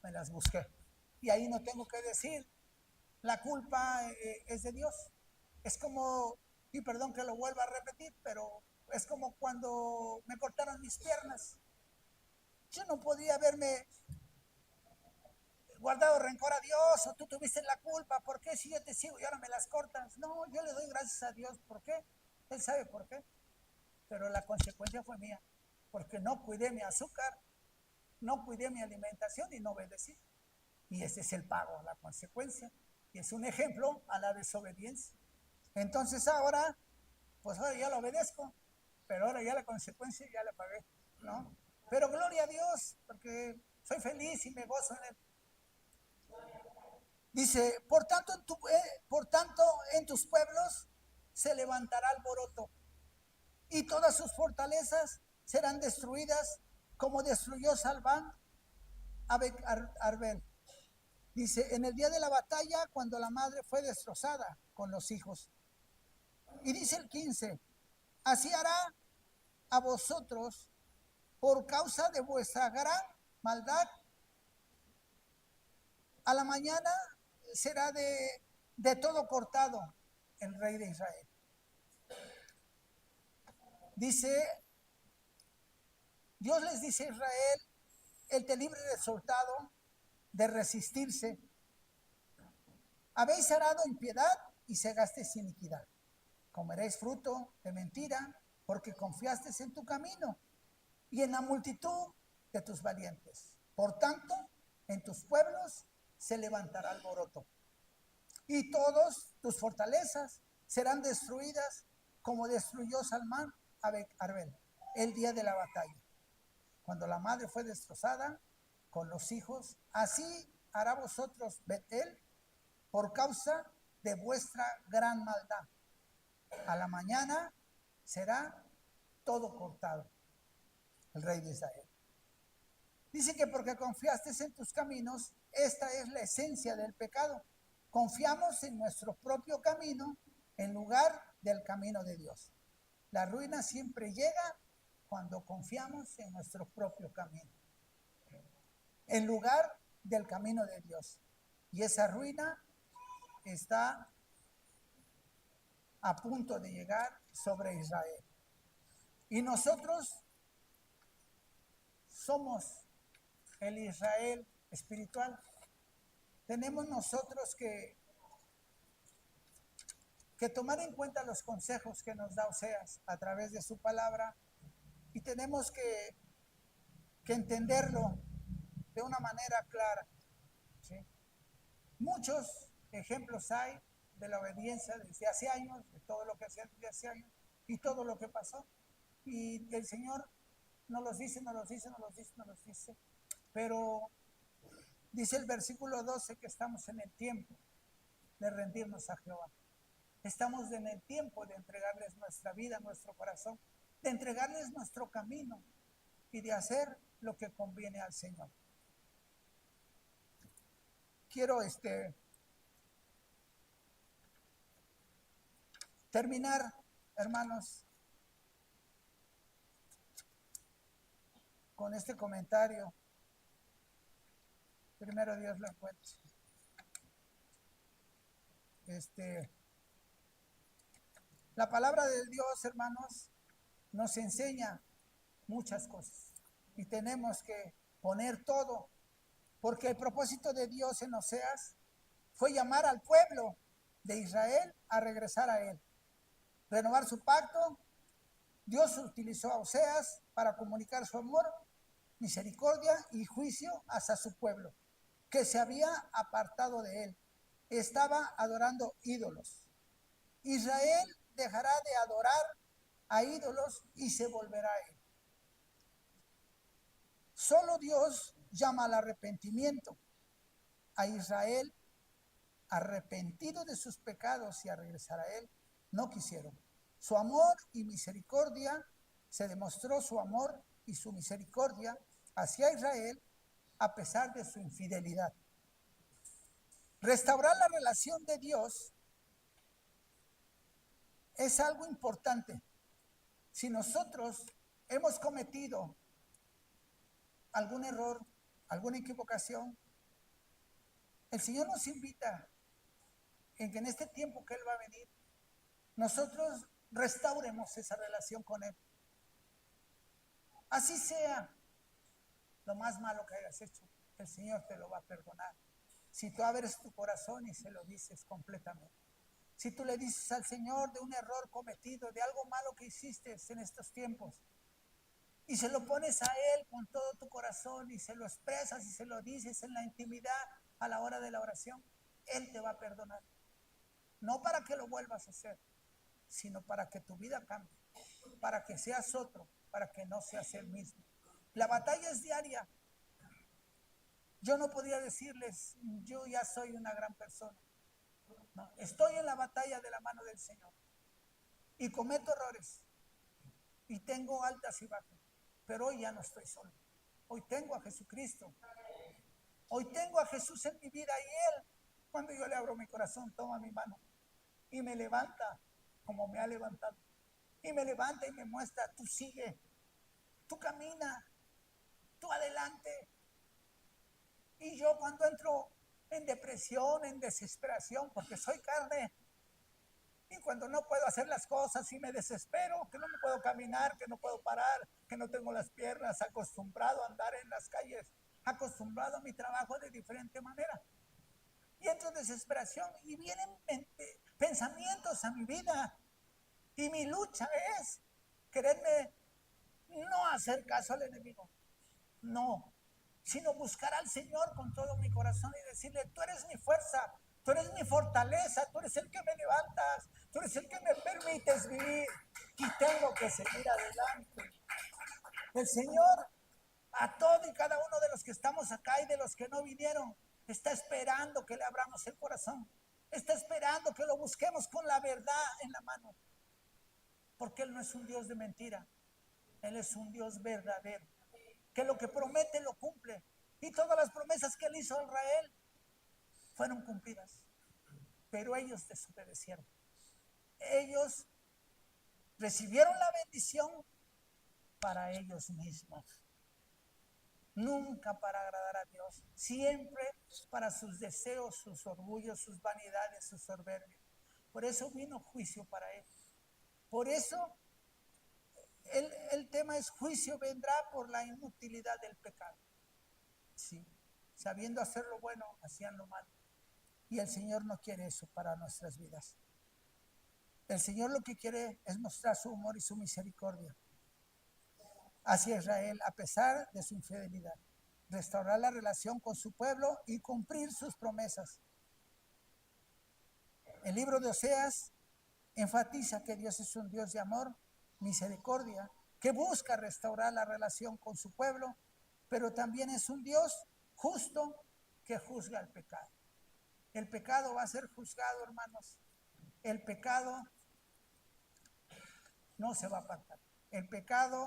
me las busqué. Y ahí no tengo que decir, la culpa es de Dios. Es como, y perdón que lo vuelva a repetir, pero es como cuando me cortaron mis piernas. Yo no podía haberme guardado rencor a Dios, o tú tuviste la culpa, ¿por qué si yo te sigo y ahora me las cortas? No, yo le doy gracias a Dios, ¿por qué? Él sabe por qué, pero la consecuencia fue mía, porque no cuidé mi azúcar, no cuidé mi alimentación y no obedecí. Y ese es el pago, la consecuencia, y es un ejemplo a la desobediencia. Entonces ahora, pues ahora ya lo obedezco, pero ahora ya la consecuencia ya la pagué, ¿no? Pero gloria a Dios, porque soy feliz y me gozo en Él. Dice, por tanto en tus pueblos se levantará alboroto y todas sus fortalezas serán destruidas como destruyó Salván a Arbel. Dice, en el día de la batalla, cuando la madre fue destrozada con los hijos. Y dice el 15, así hará a vosotros por causa de vuestra gran maldad. A la mañana será de todo cortado el rey de Israel. Dice, Dios les dice a Israel, Él te libre del soldado, de resistirse. Habéis arado impiedad y segasteis iniquidad. Comeréis fruto de mentira, porque confiasteis en tu camino y en la multitud de tus valientes. Por tanto, en tus pueblos se levantará alboroto, y todas tus fortalezas serán destruidas como destruyó Salmán a Arbel el día de la batalla. Cuando la madre fue destrozada con los hijos, así hará vosotros Betel por causa de vuestra gran maldad. A la mañana será todo cortado el rey de Israel. Dice que porque confiaste en tus caminos, esta es la esencia del pecado. Confiamos en nuestro propio camino en lugar del camino de Dios. La ruina siempre llega cuando confiamos en nuestro propio camino, en lugar del camino de Dios. Y esa ruina está a punto de llegar sobre Israel. Y nosotros somos el Israel espiritual. Tenemos nosotros que tomar en cuenta los consejos que nos da Oseas a través de su palabra, y tenemos que entenderlo de una manera clara, ¿sí? Muchos ejemplos hay de la obediencia desde hace años, de todo lo que hacía desde hace años y todo lo que pasó, y el Señor nos los dice, pero dice el versículo 12 que estamos en el tiempo de rendirnos a Jehová. Estamos en el tiempo de entregarles nuestra vida, nuestro corazón. de entregarles nuestro camino y de hacer lo que conviene al Señor. Quiero terminar, hermanos, con este comentario. Primero Dios lo encuentre. La palabra de Dios, hermanos, nos enseña muchas cosas y tenemos que poner todo, porque el propósito de Dios en Oseas fue llamar al pueblo de Israel a regresar a Él, renovar su pacto. Dios utilizó a Oseas para comunicar su amor, misericordia y juicio hacia su pueblo, que se había apartado de Él. Estaba adorando ídolos. Israel dejará de adorar a ídolos y se volverá a Él. Solo Dios llama al arrepentimiento. A Israel, arrepentido de sus pecados y a regresar a Él, no quisieron. Su amor y misericordia, se demostró su amor y su misericordia hacia Israel a pesar de su infidelidad. Restaurar la relación de Dios es algo importante. Si nosotros hemos cometido algún error, alguna equivocación, el Señor nos invita en que en este tiempo que Él va a venir, nosotros restauremos esa relación con Él. Así sea lo más malo que hayas hecho, el Señor te lo va a perdonar. Si tú abres tu corazón y se lo dices completamente. Si tú le dices al Señor de un error cometido, de algo malo que hiciste en estos tiempos, y se lo pones a Él con todo tu corazón y se lo expresas y se lo dices en la intimidad a la hora de la oración, Él te va a perdonar. No para que lo vuelvas a hacer, sino para que tu vida cambie, para que seas otro, para que no seas el mismo. La batalla es diaria. Yo no podría decirles, yo ya soy una gran persona. No, estoy en la batalla de la mano del Señor y cometo errores y tengo altas y bajas, pero hoy ya no estoy solo. Hoy tengo a Jesucristo. Hoy tengo a Jesús en mi vida y Él, cuando yo le abro mi corazón, toma mi mano y me levanta como me ha levantado. Y me levanta y me muestra, tú sigue, tú camina, tú adelante. Y yo cuando entro en depresión, en desesperación, porque soy carne, y cuando no puedo hacer las cosas y me desespero, que no me puedo caminar, que no puedo parar, que no tengo las piernas, acostumbrado a andar en las calles, acostumbrado a mi trabajo de diferente manera. Y entro en desesperación y vienen pensamientos a mi vida. Y mi lucha es quererme no hacer caso al enemigo, no, sino buscar al Señor con todo mi corazón y decirle, tú eres mi fuerza, tú eres mi fortaleza, tú eres el que me levantas, tú eres el que me permites vivir y tengo que seguir adelante. El Señor, a todo y cada uno de los que estamos acá y de los que no vinieron, está esperando que le abramos el corazón, está esperando que lo busquemos con la verdad en la mano, porque Él no es un Dios de mentira, Él es un Dios verdadero, que lo que promete lo cumple. Y todas las promesas que Él hizo a Israel fueron cumplidas. Pero ellos desobedecieron. Ellos recibieron la bendición para ellos mismos. Nunca para agradar a Dios. Siempre para sus deseos, sus orgullos, sus vanidades, sus soberbias. Por eso vino juicio para Él. Por eso el tema es juicio vendrá por la inutilidad del pecado. Sí, sabiendo hacer lo bueno, hacían lo malo. Y el Señor no quiere eso para nuestras vidas. El Señor lo que quiere es mostrar su amor y su misericordia hacia Israel a pesar de su infidelidad. Restaurar la relación con su pueblo y cumplir sus promesas. El libro de Oseas enfatiza que Dios es un Dios de amor, misericordia, que busca restaurar la relación con su pueblo, pero también es un Dios justo que juzga el pecado. El pecado va a ser juzgado, hermanos. El pecado no se va a apartar. el pecado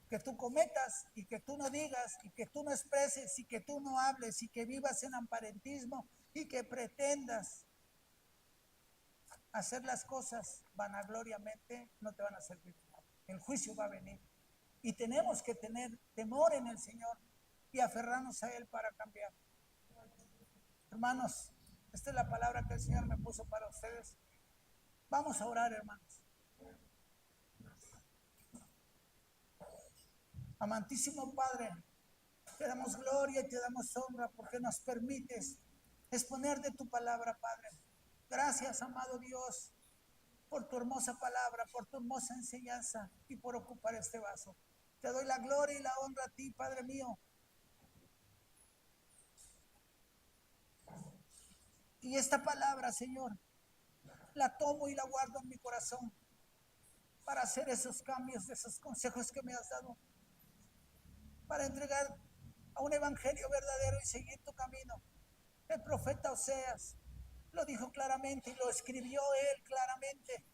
que tú cometas y que tú no digas y que tú no expreses y que tú no hables y que vivas en aparentismo y que pretendas hacer las cosas vanagloriamente, no te van a servir de nada. El juicio va a venir y tenemos que tener temor en el Señor y aferrarnos a Él para cambiar. Hermanos, esta es la palabra que el Señor me puso para ustedes. Vamos a orar, hermanos. Amantísimo Padre, te damos gloria y te damos honra porque nos permites exponer de tu palabra, Padre. Gracias, amado Dios, por tu hermosa palabra, por tu hermosa enseñanza y por ocupar este vaso. Te doy la gloria y la honra a ti, Padre mío. Y esta palabra, Señor, la tomo y la guardo en mi corazón para hacer esos cambios, esos consejos que me has dado, para entregar a un evangelio verdadero y seguir tu camino. El profeta Oseas lo dijo claramente y lo escribió él claramente.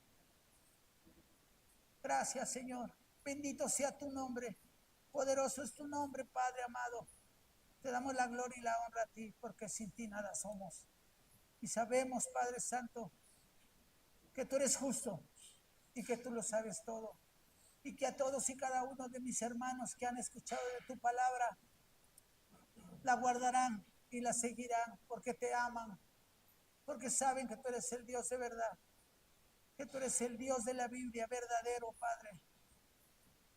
Gracias, Señor. Bendito sea tu nombre. Poderoso es tu nombre, Padre amado. Te damos la gloria y la honra a ti, porque sin ti nada somos. Y sabemos, Padre Santo, que tú eres justo y que tú lo sabes todo. Y que a todos y cada uno de mis hermanos que han escuchado de tu palabra, la guardarán y la seguirán, porque te aman, porque saben que tú eres el Dios de verdad, que tú eres el Dios de la Biblia verdadero, Padre.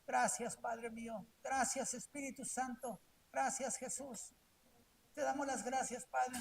Gracias, Padre mío. Gracias, Espíritu Santo. Gracias, Jesús. Te damos las gracias, Padre.